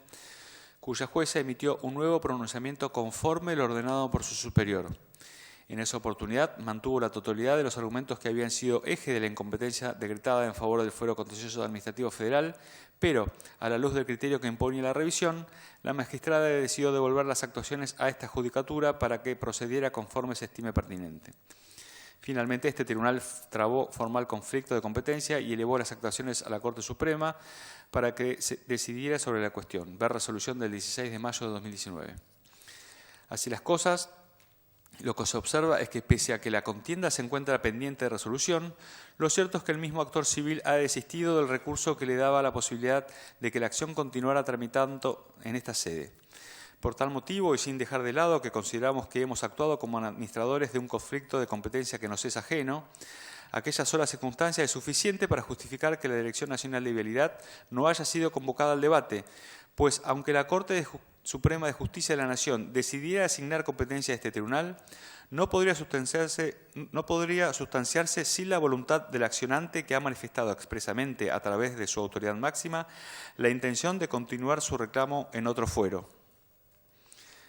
cuya jueza emitió un nuevo pronunciamiento conforme lo ordenado por su superior. En esa oportunidad mantuvo la totalidad de los argumentos que habían sido eje de la incompetencia decretada en favor del Fuero Contencioso Administrativo Federal, pero, a la luz del criterio que imponía la revisión, la magistrada decidió devolver las actuaciones a esta judicatura para que procediera conforme se estime pertinente. Finalmente, este tribunal trabó formal conflicto de competencia y elevó las actuaciones a la Corte Suprema para que se decidiera sobre la cuestión. Ver resolución del 16 de mayo de 2019. Así las cosas, lo que se observa es que, pese a que la contienda se encuentra pendiente de resolución, lo cierto es que el mismo actor civil ha desistido del recurso que le daba la posibilidad de que la acción continuara tramitando en esta sede. Por tal motivo, y sin dejar de lado que consideramos que hemos actuado como administradores de un conflicto de competencia que nos es ajeno, aquella sola circunstancia es suficiente para justificar que la Dirección Nacional de Vialidad no haya sido convocada al debate, pues aunque la Corte Suprema de Justicia de la Nación decidiera asignar competencia a este tribunal, no podría sustanciarse sin la voluntad del accionante, que ha manifestado expresamente a través de su autoridad máxima la intención de continuar su reclamo en otro fuero.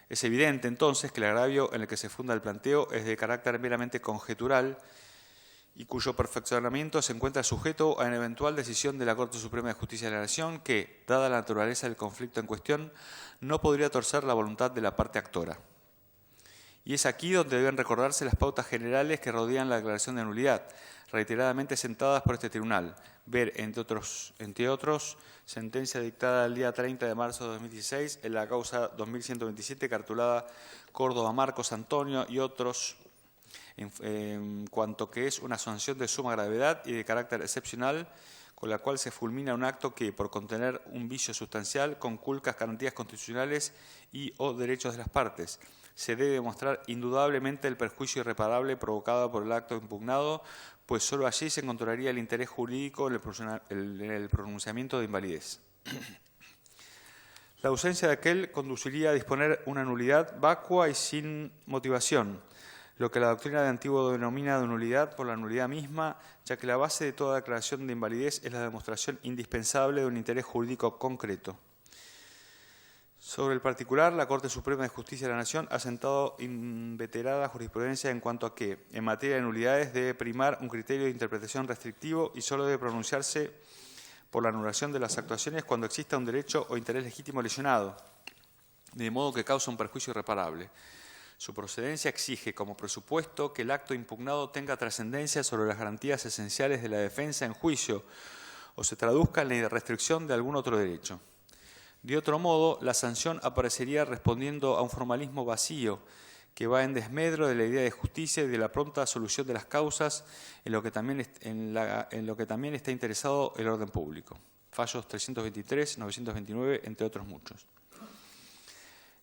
Es evidente, entonces, que el agravio en el que se funda el planteo es de carácter meramente conjetural y cuyo perfeccionamiento se encuentra sujeto a una eventual decisión de la Corte Suprema de Justicia de la Nación que, dada la naturaleza del conflicto en cuestión, no podría torcer la voluntad de la parte actora. Y es aquí donde deben recordarse las pautas generales que rodean la declaración de nulidad, reiteradamente sentadas por este tribunal. Ver, entre otros, sentencia dictada el día 30 de marzo de 2016 en la causa 2127, cartulada Córdoba Marcos Antonio y otros, en cuanto que es una sanción de suma gravedad y de carácter excepcional, con la cual se fulmina un acto que, por contener un vicio sustancial, conculca garantías constitucionales y o derechos de las partes. Se debe demostrar indudablemente el perjuicio irreparable provocado por el acto impugnado, pues sólo allí se encontraría el interés jurídico en el pronunciamiento de invalidez. La ausencia de aquel conduciría a disponer una nulidad vacua y sin motivación, lo que la doctrina de Antiguo denomina de nulidad por la nulidad misma, ya que la base de toda declaración de invalidez es la demostración indispensable de un interés jurídico concreto. Sobre el particular, la Corte Suprema de Justicia de la Nación ha sentado inveterada jurisprudencia en cuanto a que, en materia de nulidades, debe primar un criterio de interpretación restrictivo y solo debe pronunciarse por la anulación de las actuaciones cuando exista un derecho o interés legítimo lesionado, de modo que causa un perjuicio irreparable. Su procedencia exige como presupuesto que el acto impugnado tenga trascendencia sobre las garantías esenciales de la defensa en juicio o se traduzca en la restricción de algún otro derecho. De otro modo, la sanción aparecería respondiendo a un formalismo vacío que va en desmedro de la idea de justicia y de la pronta solución de las causas, en lo que también está interesado el orden público. Fallos 323, 929, entre otros muchos.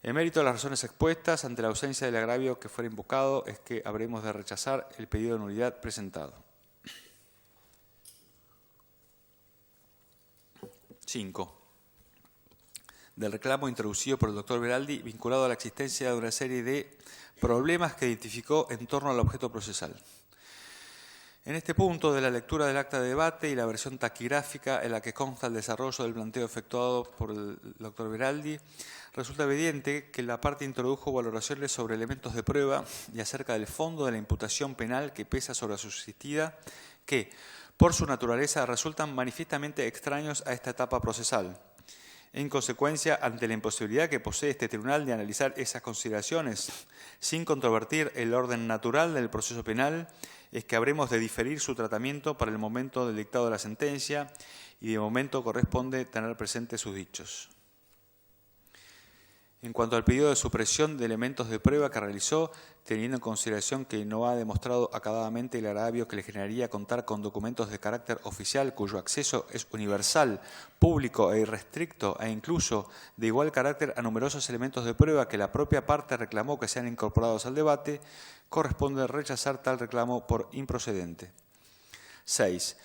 En mérito de las razones expuestas, ante la ausencia del agravio que fuera invocado, es que habremos de rechazar el pedido de nulidad presentado. 5. Del reclamo introducido por el doctor Veraldi vinculado a la existencia de una serie de problemas que identificó en torno al objeto procesal. En este punto de la lectura del acta de debate y la versión taquigráfica en la que consta el desarrollo del planteo efectuado por el doctor Veraldi, resulta evidente que la parte introdujo valoraciones sobre elementos de prueba y acerca del fondo de la imputación penal que pesa sobre la subsistida, que, por su naturaleza, resultan manifiestamente extraños a esta etapa procesal. En consecuencia, ante la imposibilidad que posee este tribunal de analizar esas consideraciones sin controvertir el orden natural del proceso penal, es que habremos de diferir su tratamiento para el momento del dictado de la sentencia y de momento corresponde tener presentes sus dichos. En cuanto al pedido de supresión de elementos de prueba que realizó, teniendo en consideración que no ha demostrado acabadamente el agravio que le generaría contar con documentos de carácter oficial cuyo acceso es universal, público e irrestricto, e incluso de igual carácter a numerosos elementos de prueba que la propia parte reclamó que sean incorporados al debate, corresponde rechazar tal reclamo por improcedente. 6.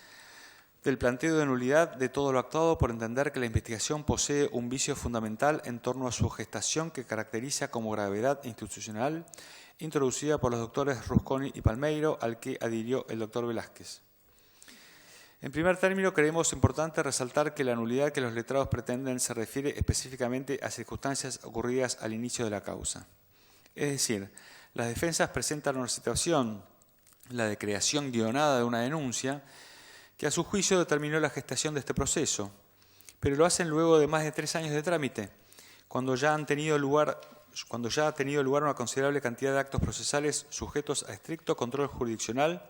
Del planteo de nulidad de todo lo actuado por entender que la investigación posee un vicio fundamental en torno a su gestación que caracteriza como gravedad institucional, introducida por los doctores Rusconi y Palmeiro, al que adhirió el doctor Velázquez. En primer término, creemos importante resaltar que la nulidad que los letrados pretenden se refiere específicamente a circunstancias ocurridas al inicio de la causa. Es decir, las defensas presentan una situación, la de creación guionada de una denuncia, que a su juicio determinó la gestación de este proceso, pero lo hacen luego de más de 3 años de trámite, cuando ya ha tenido lugar una considerable cantidad de actos procesales sujetos a estricto control jurisdiccional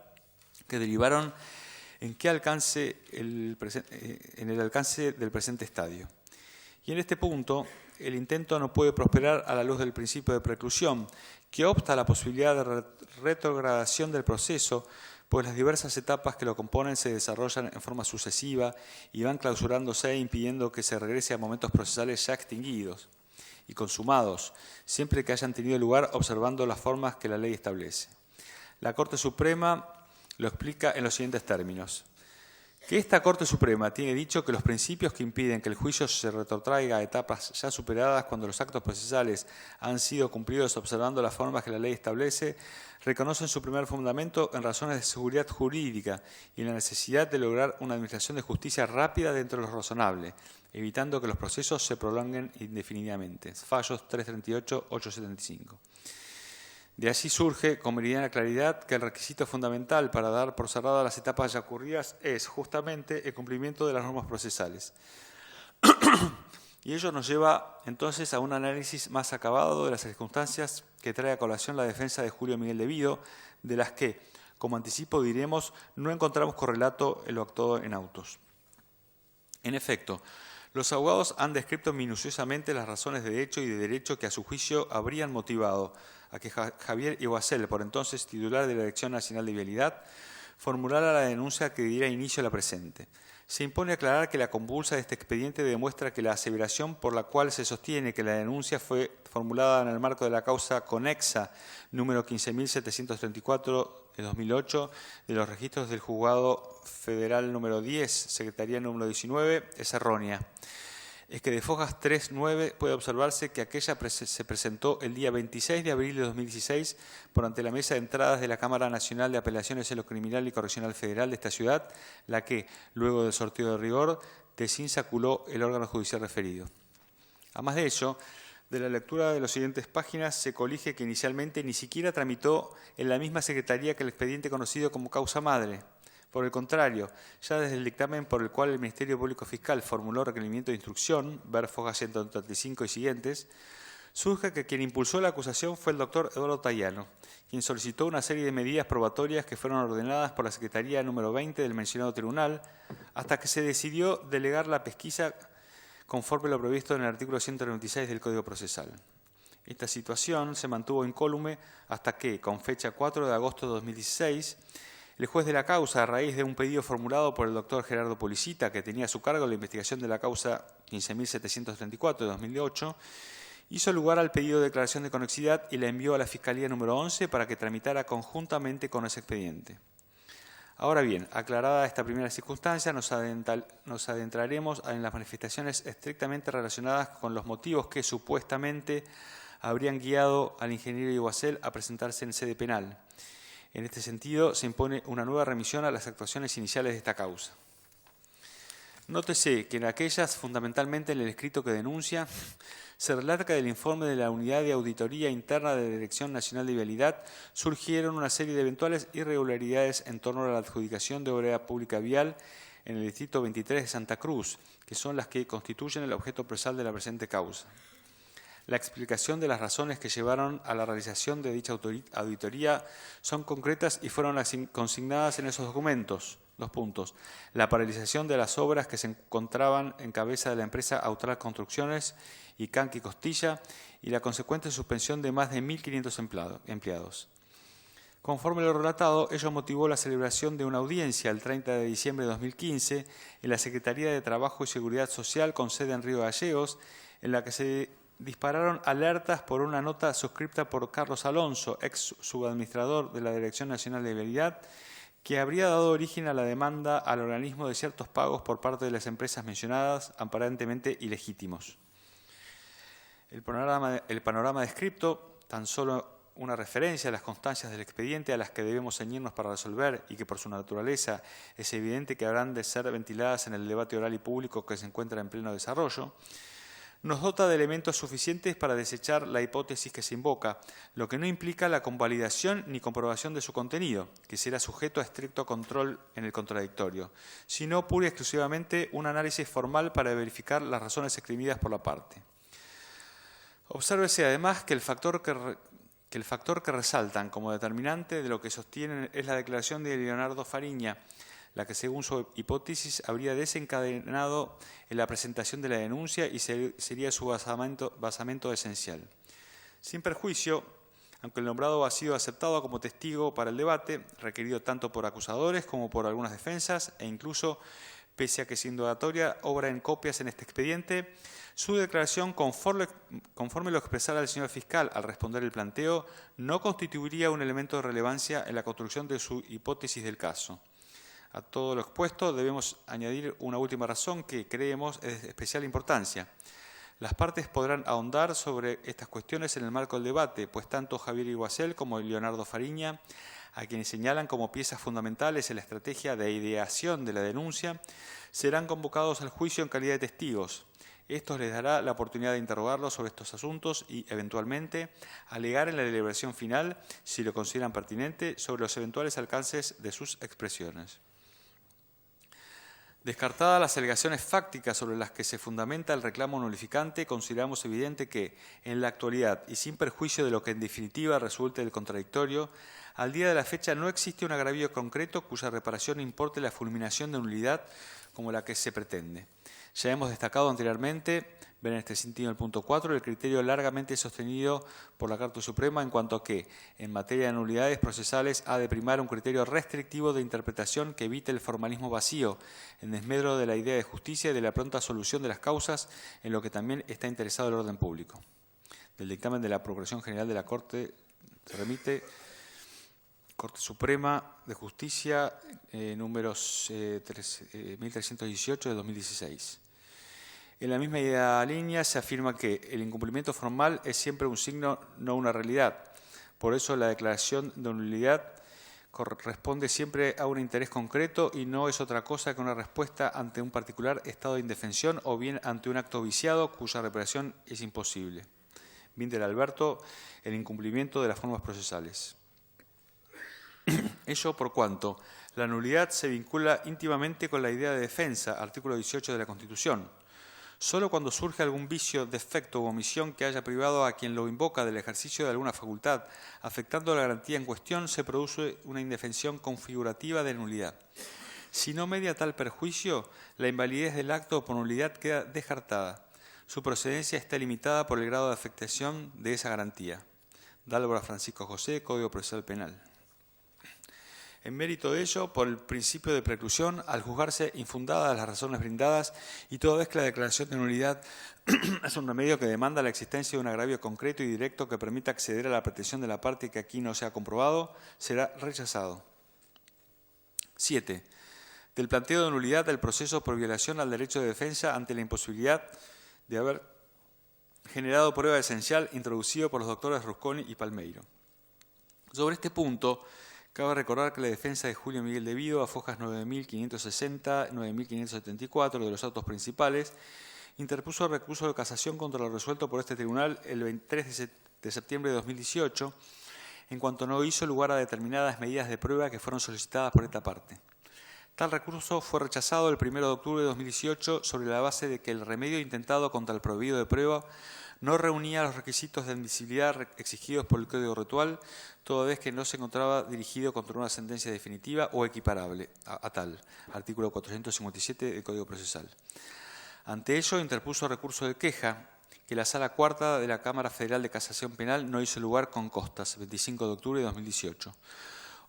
que derivaron en el alcance del presente estadio. Y en este punto, el intento no puede prosperar a la luz del principio de preclusión, que obsta a la posibilidad de retrogradación del proceso, pues las diversas etapas que lo componen se desarrollan en forma sucesiva y van clausurándose impidiendo que se regrese a momentos procesales ya extinguidos y consumados, siempre que hayan tenido lugar observando las formas que la ley establece. La Corte Suprema lo explica en los siguientes términos. Que esta Corte Suprema tiene dicho que los principios que impiden que el juicio se retrotraiga a etapas ya superadas cuando los actos procesales han sido cumplidos observando las formas que la ley establece, reconocen su primer fundamento en razones de seguridad jurídica y en la necesidad de lograr una administración de justicia rápida dentro de lo razonable, evitando que los procesos se prolonguen indefinidamente. Fallos 338-875. De allí surge con meridiana claridad que el requisito fundamental para dar por cerradas las etapas ya ocurridas es justamente el cumplimiento de las normas procesales. Y ello nos lleva entonces a un análisis más acabado de las circunstancias que trae a colación la defensa de Julio Miguel de Vido, de las que, como anticipo diremos, no encontramos correlato en lo actuado en autos. En efecto, los abogados han descrito minuciosamente las razones de hecho y de derecho que a su juicio habrían motivado a que Javier Iguacel, por entonces titular de la Dirección Nacional de Vialidad, formulara la denuncia que diera inicio a la presente. Se impone aclarar que la convulsa de este expediente demuestra que la aseveración por la cual se sostiene que la denuncia fue formulada en el marco de la causa conexa número 15.734 de 2008 de los registros del Juzgado Federal número 10, Secretaría número 19, es errónea. Es que de Fojas 3.9 puede observarse que aquella se presentó el día 26 de abril de 2016 por ante la Mesa de Entradas de la Cámara Nacional de Apelaciones en lo Criminal y Correccional Federal de esta ciudad, la que, luego del sorteo de rigor, desinsaculó el órgano judicial referido. Además de ello, de la lectura de las siguientes páginas se colige que inicialmente ni siquiera tramitó en la misma secretaría que el expediente conocido como causa madre. Por el contrario, ya desde el dictamen por el cual el Ministerio Público Fiscal formuló requerimiento de instrucción, ver Foja 135 y siguientes, surge que quien impulsó la acusación fue el doctor Eduardo Tayano, quien solicitó una serie de medidas probatorias que fueron ordenadas por la Secretaría número 20 del mencionado tribunal, hasta que se decidió delegar la pesquisa conforme lo previsto en el artículo 196 del Código Procesal. Esta situación se mantuvo incólume hasta que, con fecha 4 de agosto de 2016, el juez de la causa, a raíz de un pedido formulado por el doctor Gerardo Policita, que tenía a su cargo la investigación de la causa 15.734 de 2008, hizo lugar al pedido de declaración de conexidad y la envió a la Fiscalía número 11 para que tramitara conjuntamente con ese expediente. Ahora bien, aclarada esta primera circunstancia, nos adentraremos en las manifestaciones estrictamente relacionadas con los motivos que supuestamente habrían guiado al ingeniero Iguacel a presentarse en sede penal. En este sentido, se impone una nueva remisión a las actuaciones iniciales de esta causa. Nótese que en aquellas, fundamentalmente en el escrito que denuncia, se relata que del informe de la Unidad de Auditoría Interna de la Dirección Nacional de Vialidad surgieron una serie de eventuales irregularidades en torno a la adjudicación de obra pública vial en el Distrito 23 de Santa Cruz, que son las que constituyen el objeto procesal de la presente causa. La explicación de las razones que llevaron a la realización de dicha auditoría son concretas y fueron consignadas en esos documentos. 2 puntos. La paralización de las obras que se encontraban en cabeza de la empresa Austral Construcciones y Canqui Costilla y la consecuente suspensión de más de 1.500 empleados. Conforme lo relatado, ello motivó la celebración de una audiencia el 30 de diciembre de 2015 en la Secretaría de Trabajo y Seguridad Social con sede en Río Gallegos, en la que se dispararon alertas por una nota suscripta por Carlos Alonso, ex subadministrador de la Dirección Nacional de Vialidad, que habría dado origen a la demanda al organismo de ciertos pagos por parte de las empresas mencionadas, aparentemente ilegítimos. El panorama descripto, tan solo una referencia a las constancias del expediente a las que debemos ceñirnos para resolver y que por su naturaleza es evidente que habrán de ser ventiladas en el debate oral y público que se encuentra en pleno desarrollo, nos dota de elementos suficientes para desechar la hipótesis que se invoca, lo que no implica la convalidación ni comprobación de su contenido, que será sujeto a estricto control en el contradictorio, sino pura y exclusivamente un análisis formal para verificar las razones esgrimidas por la parte. Obsérvese además que el factor que resaltan como determinante de lo que sostienen es la declaración de Leonardo Fariña, la que según su hipótesis habría desencadenado en la presentación de la denuncia y sería su basamento esencial. Sin perjuicio, aunque el nombrado ha sido aceptado como testigo para el debate, requerido tanto por acusadores como por algunas defensas, e incluso, pese a que es indagatoria, obra en copias en este expediente, su declaración, conforme lo expresara el señor fiscal al responder el planteo, no constituiría un elemento de relevancia en la construcción de su hipótesis del caso. A todo lo expuesto debemos añadir una última razón que creemos es de especial importancia. Las partes podrán ahondar sobre estas cuestiones en el marco del debate, pues tanto Javier Iguacel como Leonardo Fariña, a quienes señalan como piezas fundamentales en la estrategia de ideación de la denuncia, serán convocados al juicio en calidad de testigos. Esto les dará la oportunidad de interrogarlos sobre estos asuntos y, eventualmente, alegar en la deliberación final, si lo consideran pertinente, sobre los eventuales alcances de sus expresiones. Descartadas las alegaciones fácticas sobre las que se fundamenta el reclamo nulificante, consideramos evidente que, en la actualidad y sin perjuicio de lo que en definitiva resulte del contradictorio, al día de la fecha no existe un agravio concreto cuya reparación importe la fulminación de nulidad como la que se pretende. Ya hemos destacado anteriormente, ven en este sentido el punto 4, el criterio largamente sostenido por la Corte Suprema en cuanto a que, en materia de nulidades procesales, ha de primar un criterio restrictivo de interpretación que evite el formalismo vacío, en desmedro de la idea de justicia y de la pronta solución de las causas, en lo que también está interesado el orden público. Del dictamen de la Procuración General de la Corte se remite Corte Suprema de Justicia, números 1318 de 2016. En la misma línea se afirma que el incumplimiento formal es siempre un signo, no una realidad. Por eso la declaración de nulidad corresponde siempre a un interés concreto y no es otra cosa que una respuesta ante un particular estado de indefensión o bien ante un acto viciado cuya reparación es imposible. Binder Alberto, el incumplimiento de las formas procesales. Ello por cuanto la nulidad se vincula íntimamente con la idea de defensa, artículo 18 de la Constitución. Solo cuando surge algún vicio, defecto u omisión que haya privado a quien lo invoca del ejercicio de alguna facultad, afectando la garantía en cuestión, se produce una indefensión configurativa de nulidad. Si no media tal perjuicio, la invalidez del acto por nulidad queda descartada. Su procedencia está limitada por el grado de afectación de esa garantía. Dálvora Francisco José, Código Procesal Penal. En mérito de ello, por el principio de preclusión, al juzgarse infundadas las razones brindadas y toda vez que la declaración de nulidad es un remedio que demanda la existencia de un agravio concreto y directo que permita acceder a la pretensión de la parte que aquí no se ha comprobado, será rechazado. 7. Del planteo de nulidad del proceso por violación al derecho de defensa ante la imposibilidad de haber generado prueba esencial introducido por los doctores Rusconi y Palmeiro. Sobre este punto, cabe recordar que la defensa de Julio Miguel de Vido, a fojas 9.560, 9.574 de los autos principales, interpuso recurso de casación contra lo resuelto por este tribunal el 23 de septiembre de 2018, en cuanto no hizo lugar a determinadas medidas de prueba que fueron solicitadas por esta parte. Tal recurso fue rechazado el 1 de octubre de 2018 sobre la base de que el remedio intentado contra el prohibido de prueba no reunía los requisitos de admisibilidad exigidos por el Código Ritual, toda vez que no se encontraba dirigido contra una sentencia definitiva o equiparable a tal, artículo 457 del Código Procesal. Ante ello, interpuso recurso de queja que la Sala Cuarta de la Cámara Federal de Casación Penal no hizo lugar con costas, 25 de octubre de 2018.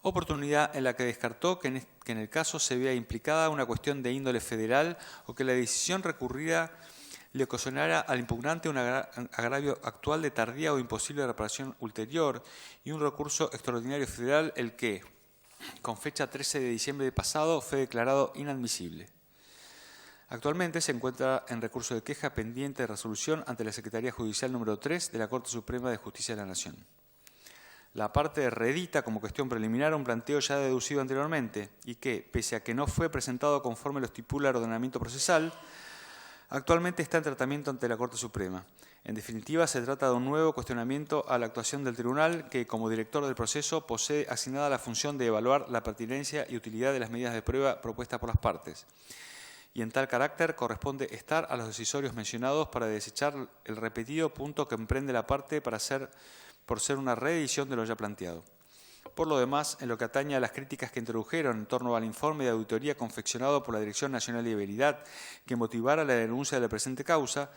Oportunidad en la que descartó que en el caso se vea implicada una cuestión de índole federal o que la decisión recurrida le ocasionara al impugnante un agravio actual de tardía o imposible reparación ulterior y un recurso extraordinario federal, el que, con fecha 13 de diciembre pasado, fue declarado inadmisible. Actualmente se encuentra en recurso de queja pendiente de resolución ante la Secretaría Judicial número 3 de la Corte Suprema de Justicia de la Nación. La parte reedita como cuestión preliminar un planteo ya deducido anteriormente y que, pese a que no fue presentado conforme lo estipula el ordenamiento procesal, actualmente está en tratamiento ante la Corte Suprema. En definitiva, se trata de un nuevo cuestionamiento a la actuación del tribunal que, como director del proceso, posee asignada la función de evaluar la pertinencia y utilidad de las medidas de prueba propuestas por las partes. Y en tal carácter corresponde estar a los decisorios mencionados para desechar el repetido punto que emprende la parte por ser una reedición de lo ya planteado. Por lo demás, en lo que atañe a las críticas que introdujeron en torno al informe de auditoría confeccionado por la Dirección Nacional de Vialidad que motivara la denuncia de la presente causa,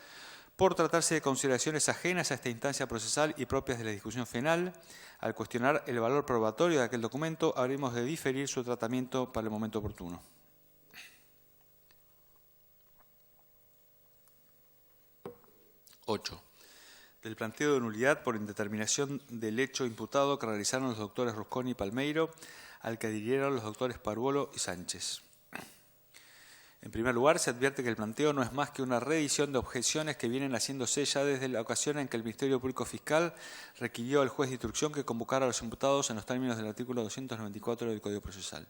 por tratarse de consideraciones ajenas a esta instancia procesal y propias de la discusión penal, al cuestionar el valor probatorio de aquel documento, habremos de diferir su tratamiento para el momento oportuno. Del planteo de nulidad por indeterminación del hecho imputado que realizaron los doctores Rusconi y Palmeiro, al que adhirieron los doctores Paruolo y Sánchez. En primer lugar, se advierte que el planteo no es más que una reedición de objeciones que vienen haciéndose ya desde la ocasión en que el Ministerio Público Fiscal requirió al juez de instrucción que convocara a los imputados en los términos del artículo 294 del Código Procesal.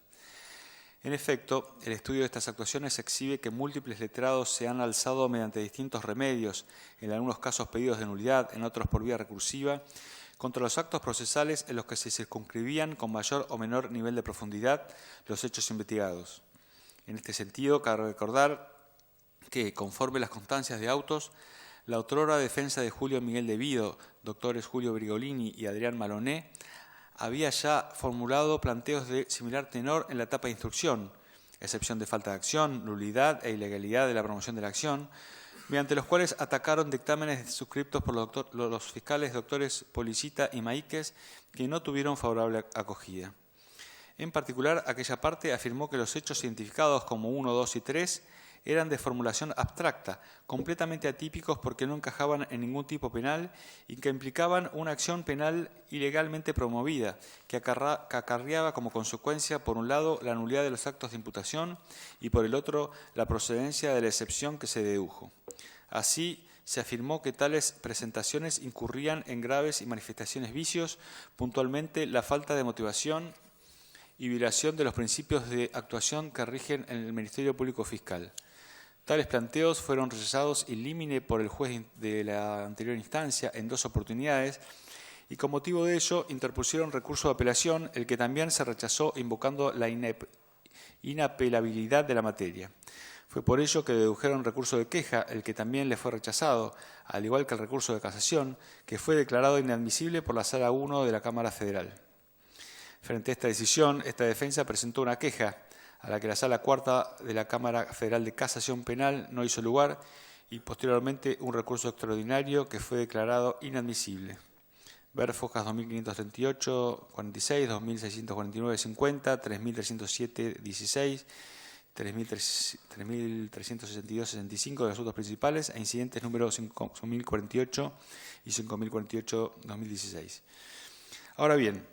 En efecto, el estudio de estas actuaciones exhibe que múltiples letrados se han alzado mediante distintos remedios, en algunos casos pedidos de nulidad, en otros por vía recursiva, contra los actos procesales en los que se circunscribían con mayor o menor nivel de profundidad los hechos investigados. En este sentido, cabe recordar que, conforme las constancias de autos, la otrora defensa de Julio Miguel de Vido, doctores Julio Brigolini y Adrián Maloné, había ya formulado planteos de similar tenor en la etapa de instrucción, excepción de falta de acción, nulidad e ilegalidad de la promoción de la acción, mediante los cuales atacaron dictámenes suscriptos por los fiscales doctores Policita y Maíquez, que no tuvieron favorable acogida. En particular, aquella parte afirmó que los hechos identificados como 1, 2 y 3 eran de formulación abstracta, completamente atípicos porque no encajaban en ningún tipo penal y que implicaban una acción penal ilegalmente promovida, que acarreaba como consecuencia, por un lado, la nulidad de los actos de imputación y, por el otro, la procedencia de la excepción que se dedujo. Así, se afirmó que tales presentaciones incurrían en graves y manifestaciones vicios, puntualmente la falta de motivación y violación de los principios de actuación que rigen en el Ministerio Público Fiscal. Tales planteos fueron rechazados in limine por el juez de la anterior instancia en 2 oportunidades y con motivo de ello interpusieron recurso de apelación, el que también se rechazó invocando la inapelabilidad de la materia. Fue por ello que dedujeron recurso de queja, el que también le fue rechazado, al igual que el recurso de casación, que fue declarado inadmisible por la Sala 1 de la Cámara Federal. Frente a esta decisión, esta defensa presentó una queja, a la que la Sala Cuarta de la Cámara Federal de Casación Penal no hizo lugar, y posteriormente un recurso extraordinario que fue declarado inadmisible. Ver Fojas 2538, 46, 2649, 50, 3307, 16, 3362, 65 de los asuntos principales e incidentes número 5048 y 5048, 2016. Ahora bien,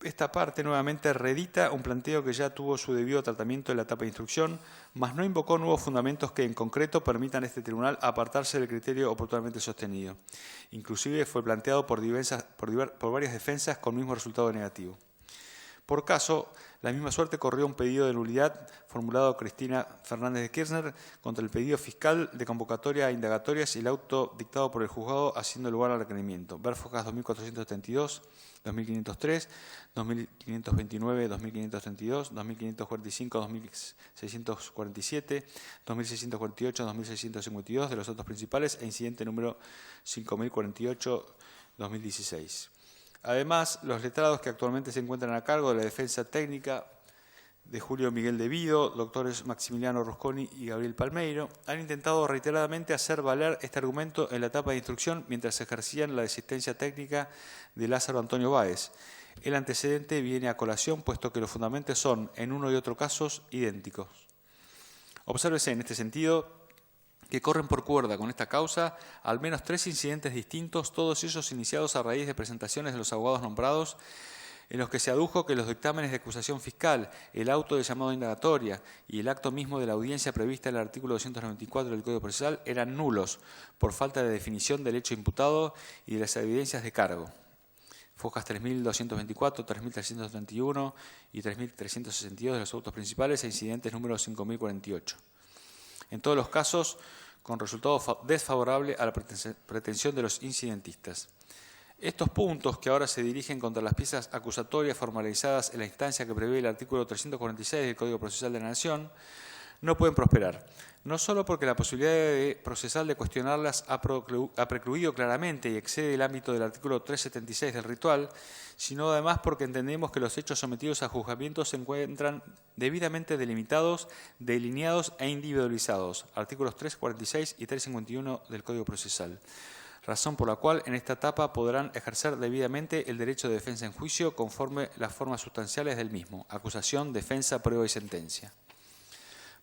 esta parte nuevamente reedita un planteo que ya tuvo su debido tratamiento en la etapa de instrucción, mas no invocó nuevos fundamentos que en concreto permitan a este tribunal apartarse del criterio oportunamente sostenido. Inclusive fue planteado por varias defensas con mismo resultado negativo. Por caso, la misma suerte corrió un pedido de nulidad formulado Cristina Fernández de Kirchner contra el pedido fiscal de convocatoria a indagatorias y el auto dictado por el juzgado haciendo lugar al requerimiento. Ver Focas 2472, 2503, 2529, 2532, 2545, 2647, 2648, 2652 de los autos principales e incidente número 5048, 2016. Además, los letrados que actualmente se encuentran a cargo de la defensa técnica de Julio Miguel de Vido, doctores Maximiliano Rusconi y Gabriel Palmeiro, han intentado reiteradamente hacer valer este argumento en la etapa de instrucción mientras ejercían la asistencia técnica de Lázaro Antonio Báez. El antecedente viene a colación puesto que los fundamentos son, en uno y otro casos, idénticos. Obsérvese en este sentido que corren por cuerda con esta causa al menos 3 incidentes distintos, todos ellos iniciados a raíz de presentaciones de los abogados nombrados, en los que se adujo que los dictámenes de acusación fiscal, el auto de llamado a indagatoria y el acto mismo de la audiencia prevista en el artículo 294 del Código Procesal eran nulos por falta de definición del hecho imputado y de las evidencias de cargo. Focas 3224, 3331 y 3362 de los autos principales e incidentes número 5048. En todos los casos, con resultado desfavorable a la pretensión de los incidentistas. Estos puntos, que ahora se dirigen contra las piezas acusatorias formalizadas en la instancia que prevé el artículo 346 del Código Procesal de la Nación, no pueden prosperar, no solo porque la posibilidad procesal de cuestionarlas ha precluido claramente y excede el ámbito del artículo 376 del ritual, sino además porque entendemos que los hechos sometidos a juzgamiento se encuentran debidamente delimitados, delineados e individualizados, artículos 346 y 351 del Código Procesal, razón por la cual en esta etapa podrán ejercer debidamente el derecho de defensa en juicio conforme las formas sustanciales del mismo, acusación, defensa, prueba y sentencia.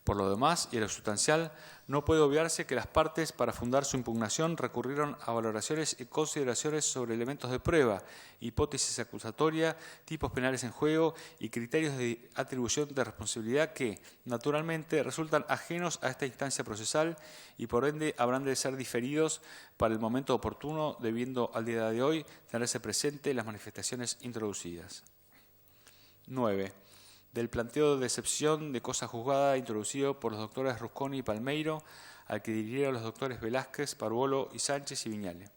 Por lo demás, y en lo sustancial, no puede obviarse que las partes, para fundar su impugnación, recurrieron a valoraciones y consideraciones sobre elementos de prueba, hipótesis acusatoria, tipos penales en juego y criterios de atribución de responsabilidad que, naturalmente, resultan ajenos a esta instancia procesal y, por ende, habrán de ser diferidos para el momento oportuno, debiendo al día de hoy tenerse presente las manifestaciones introducidas. 9. Del planteo de excepción de cosa juzgada introducido por los doctores Rusconi y Palmeiro, al que dirigieron los doctores Velázquez, Parvolo y Sánchez y Viñale.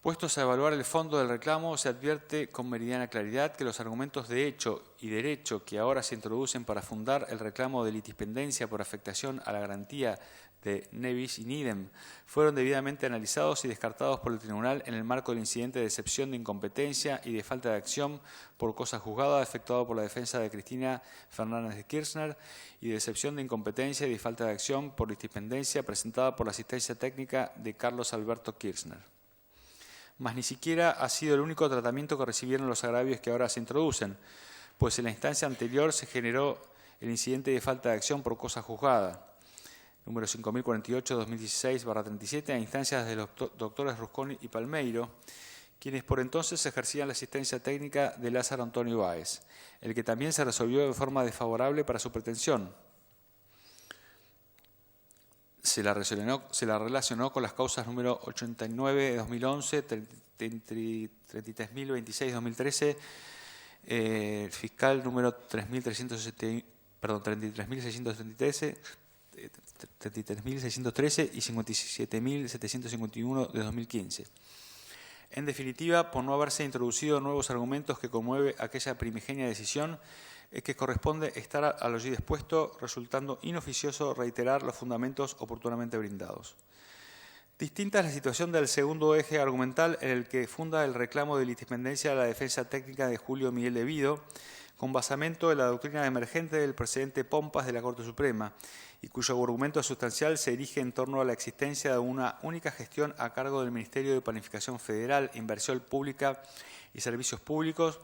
Puestos a evaluar el fondo del reclamo, se advierte con meridiana claridad que los argumentos de hecho y derecho que ahora se introducen para fundar el reclamo de litispendencia por afectación a la garantía de Nevis in idem fueron debidamente analizados y descartados por el tribunal en el marco del incidente de excepción de incompetencia y de falta de acción por cosa juzgada efectuado por la defensa de Cristina Fernández de Kirchner y de excepción de incompetencia y de falta de acción por litispendencia presentada por la asistencia técnica de Carlos Alberto Kirchner. Mas ni siquiera ha sido el único tratamiento que recibieron los agravios que ahora se introducen, pues en la instancia anterior se generó el incidente de falta de acción por cosa juzgada, número 5048-2016-37, a instancias de los doctores Rusconi y Palmeiro, quienes por entonces ejercían la asistencia técnica de Lázaro Antonio Báez, el que también se resolvió de forma desfavorable para su pretensión. Se la relacionó con las causas número 89 de 2011, 33.026-2013, fiscal número 33.613 y 57.751 de 2015. En definitiva, por no haberse introducido nuevos argumentos que conmueve aquella primigenia decisión, es que corresponde estar a lo allí dispuesto, resultando inoficioso reiterar los fundamentos oportunamente brindados. Distinta es la situación del segundo eje argumental en el que funda el reclamo de litispendencia a la defensa técnica de Julio Miguel de Vido, con basamento en la doctrina emergente del precedente Pompas de la Corte Suprema, y cuyo argumento sustancial se erige en torno a la existencia de una única gestión a cargo del Ministerio de Planificación Federal, Inversión Pública y Servicios Públicos,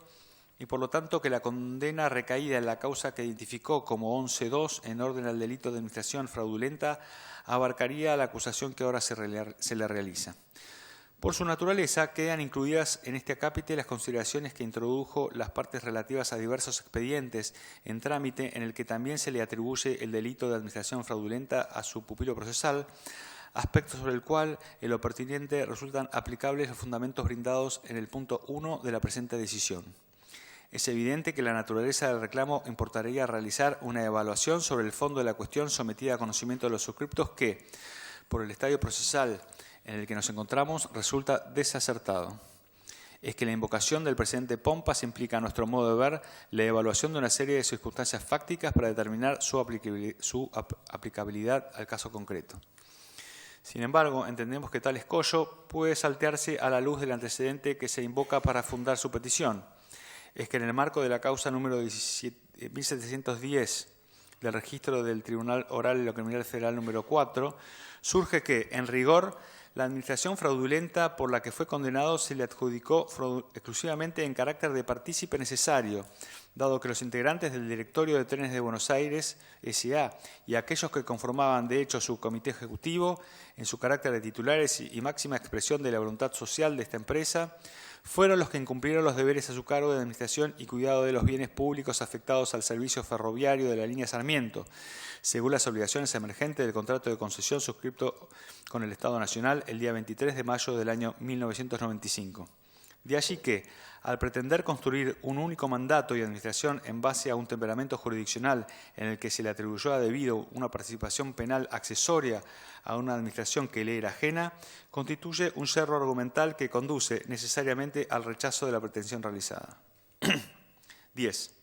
y por lo tanto que la condena recaída en la causa que identificó como 11.2 en orden al delito de administración fraudulenta abarcaría la acusación que ahora se le realiza. Por su naturaleza, quedan incluidas en este acápite las consideraciones que introdujo las partes relativas a diversos expedientes en trámite en el que también se le atribuye el delito de administración fraudulenta a su pupilo procesal, aspecto sobre el cual, en lo pertinente, resultan aplicables los fundamentos brindados en el punto 1 de la presente decisión. Es evidente que la naturaleza del reclamo importaría realizar una evaluación sobre el fondo de la cuestión sometida a conocimiento de los suscriptos que, por el estadio procesal en el que nos encontramos, resulta desacertado. Es que la invocación del presidente Pompas implica, a nuestro modo de ver, la evaluación de una serie de circunstancias fácticas para determinar su aplicabilidad al caso concreto. Sin embargo, entendemos que tal escollo puede saltearse a la luz del antecedente que se invoca para fundar su petición. Es que en el marco de la causa número 1710 del registro del Tribunal Oral y lo Criminal Federal número 4, surge que, en rigor, la administración fraudulenta por la que fue condenado se le adjudicó exclusivamente en carácter de partícipe necesario, dado que los integrantes del Directorio de Trenes de Buenos Aires, S.A., y aquellos que conformaban de hecho su comité ejecutivo, en su carácter de titulares y máxima expresión de la voluntad social de esta empresa, fueron los que incumplieron los deberes a su cargo de administración y cuidado de los bienes públicos afectados al servicio ferroviario de la línea Sarmiento, según las obligaciones emergentes del contrato de concesión suscrito con el Estado Nacional el día 23 de mayo del año 1995. De allí que, al pretender construir un único mandato y administración en base a un temperamento jurisdiccional en el que se le atribuyó a debido una participación penal accesoria a una administración que le era ajena, constituye un cerro argumental que conduce necesariamente al rechazo de la pretensión realizada. 10.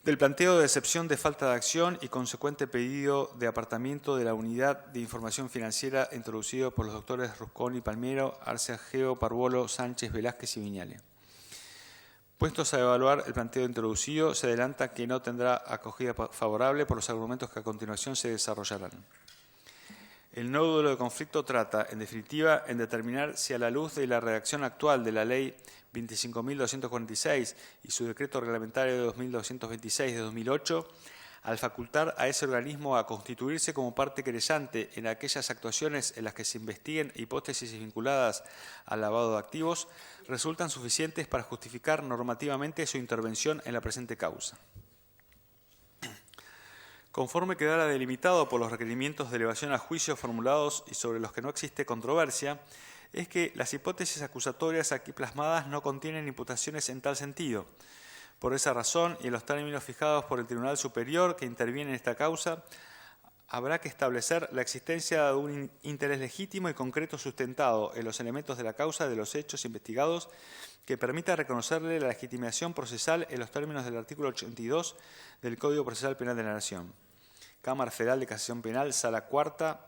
Del planteo de excepción de falta de acción y consecuente pedido de apartamiento de la unidad de información financiera introducido por los doctores Rusconi, Palmiero, Arce, Ageo, Parvolo, Sánchez, Velázquez y Viñale. Puestos a evaluar el planteo introducido, se adelanta que no tendrá acogida favorable por los argumentos que a continuación se desarrollarán. El nódulo de conflicto trata, en definitiva, en determinar si a la luz de la redacción actual de la Ley 25.246 y su decreto reglamentario de 2226 de 2008, al facultar a ese organismo a constituirse como parte querellante en aquellas actuaciones en las que se investiguen hipótesis vinculadas al lavado de activos, resultan suficientes para justificar normativamente su intervención en la presente causa. Conforme quedara delimitado por los requerimientos de elevación a juicio formulados y sobre los que no existe controversia, es que las hipótesis acusatorias aquí plasmadas no contienen imputaciones en tal sentido. Por esa razón, y en los términos fijados por el Tribunal Superior que interviene en esta causa, habrá que establecer la existencia de un interés legítimo y concreto sustentado en los elementos de la causa de los hechos investigados que permita reconocerle la legitimación procesal en los términos del artículo 82 del Código Procesal Penal de la Nación. Cámara Federal de Casación Penal, Sala Cuarta,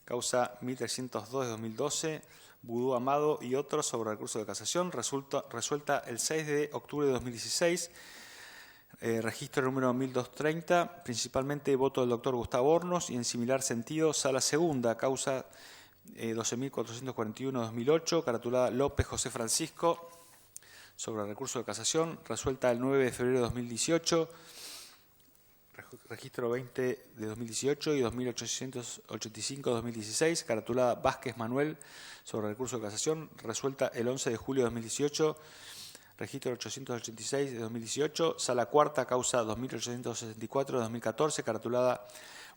causa 1302 de 2012, Budú Amado y otros sobre recurso de casación, resuelta el 6 de octubre de 2016, registro número 1230, principalmente voto del doctor Gustavo Hornos y en similar sentido, Sala Segunda, causa 12.441 de 2008, caratulada López José Francisco, sobre el recurso de casación, resuelta el 9 de febrero de 2018, registro 20 de 2018 y 2885 de 2016, caratulada Vázquez Manuel, sobre el recurso de casación, resuelta el 11 de julio de 2018, registro 886 de 2018, Sala Cuarta, causa 2864 de 2014, caratulada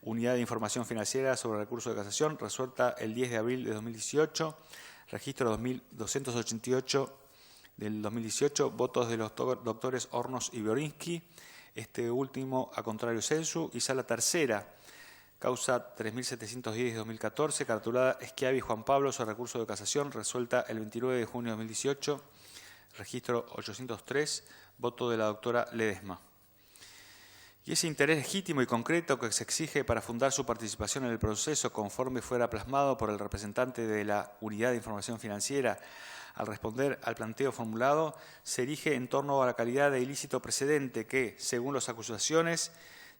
Unidad de Información Financiera sobre el recurso de casación, resuelta el 10 de abril de 2018, registro 2288 del 2018, votos de los doctores Hornos y Biorinski, este último a contrario sensu, y Sala Tercera, causa 3710 de 2014, caratulada Schiavi Juan Pablo sobre recurso de casación, resuelta el 29 de junio de 2018, registro 803, voto de la doctora Ledesma. Y ese interés legítimo y concreto que se exige para fundar su participación en el proceso conforme fuera plasmado por el representante de la Unidad de Información Financiera al responder al planteo formulado, se erige en torno a la calidad de ilícito precedente que, según las acusaciones,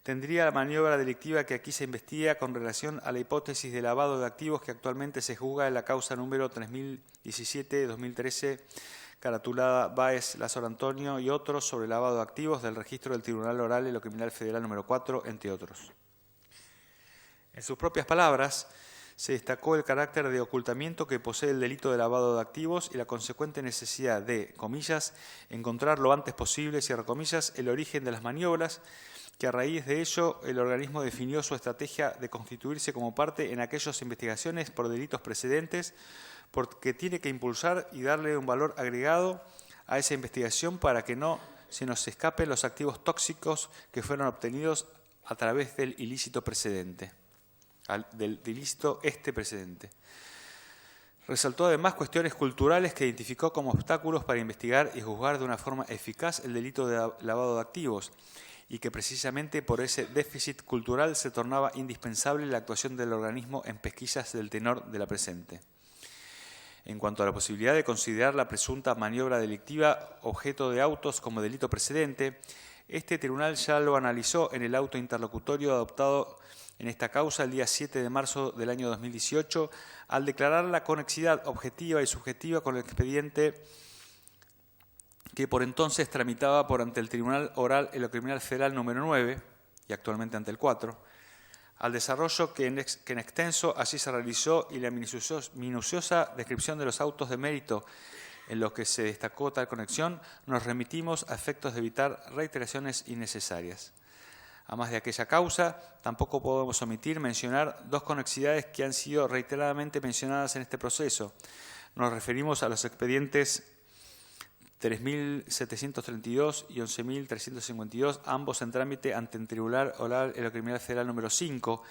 tendría la maniobra delictiva que aquí se investiga con relación a la hipótesis de lavado de activos que actualmente se juzga en la causa número 3017-2013, caratulada Báez Lázaro Antonio y otros sobre lavado de activos del registro del Tribunal Oral y lo Criminal Federal número 4, entre otros. En sus propias palabras, se destacó el carácter de ocultamiento que posee el delito de lavado de activos y la consecuente necesidad de, comillas, encontrar lo antes posible, cierre comillas, el origen de las maniobras, que a raíz de ello el organismo definió su estrategia de constituirse como parte en aquellas investigaciones por delitos precedentes, porque tiene que impulsar y darle un valor agregado a esa investigación para que no se nos escapen los activos tóxicos que fueron obtenidos a través del ilícito precedente, precedente. Resaltó además cuestiones culturales que identificó como obstáculos para investigar y juzgar de una forma eficaz el delito de lavado de activos y que precisamente por ese déficit cultural se tornaba indispensable la actuación del organismo en pesquisas del tenor de la presente. En cuanto a la posibilidad de considerar la presunta maniobra delictiva objeto de autos como delito precedente, este tribunal ya lo analizó en el auto interlocutorio adoptado en esta causa el día 7 de marzo del año 2018, al declarar la conexidad objetiva y subjetiva con el expediente que por entonces tramitaba por ante el Tribunal Oral en lo Criminal Federal número 9 y actualmente ante el 4, al desarrollo que en extenso así se realizó y la minuciosa descripción de los autos de mérito en los que se destacó tal conexión, nos remitimos a efectos de evitar reiteraciones innecesarias. A más de aquella causa, tampoco podemos omitir mencionar dos conexidades que han sido reiteradamente mencionadas en este proceso. Nos referimos a los expedientes 3.732 y 11.352, ambos en trámite ante el Tribunal Oral en lo Criminal Federal número 5,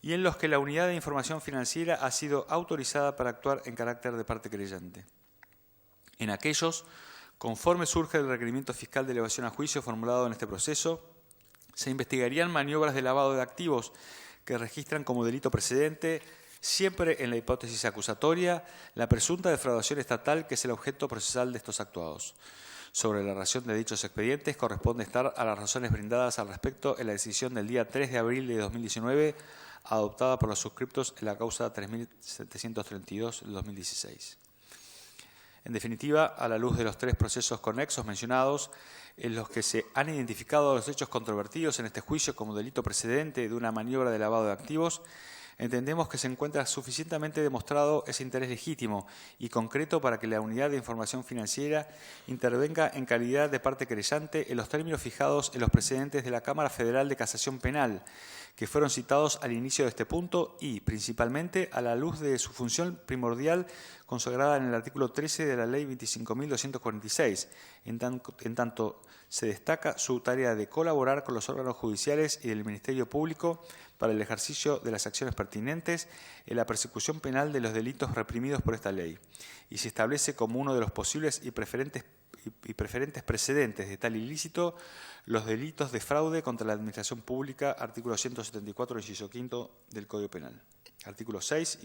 y en los que la Unidad de Información Financiera ha sido autorizada para actuar en carácter de parte querellante. En aquellos, conforme surge el requerimiento fiscal de elevación a juicio formulado en este proceso, se investigarían maniobras de lavado de activos que registran como delito precedente, siempre en la hipótesis acusatoria, la presunta defraudación estatal que es el objeto procesal de estos actuados. Sobre la razón de dichos expedientes corresponde estar a las razones brindadas al respecto en la decisión del día 3 de abril de 2019, adoptada por los suscriptos en la causa 3.732 del 2016. En definitiva, a la luz de los tres procesos conexos mencionados, en los que se han identificado los hechos controvertidos en este juicio como delito precedente de una maniobra de lavado de activos, entendemos que se encuentra suficientemente demostrado ese interés legítimo y concreto para que la Unidad de Información Financiera intervenga en calidad de parte querellante en los términos fijados en los precedentes de la Cámara Federal de Casación Penal, que fueron citados al inicio de este punto y, principalmente, a la luz de su función primordial consagrada en el artículo 13 de la Ley 25.246, en tanto se destaca su tarea de colaborar con los órganos judiciales y del Ministerio Público para el ejercicio de las acciones pertinentes en la persecución penal de los delitos reprimidos por esta ley, y se establece como uno de los posibles y preferentes precedentes de tal ilícito los delitos de fraude contra la administración pública, artículo 174, inciso 5 del Código Penal, artículo 6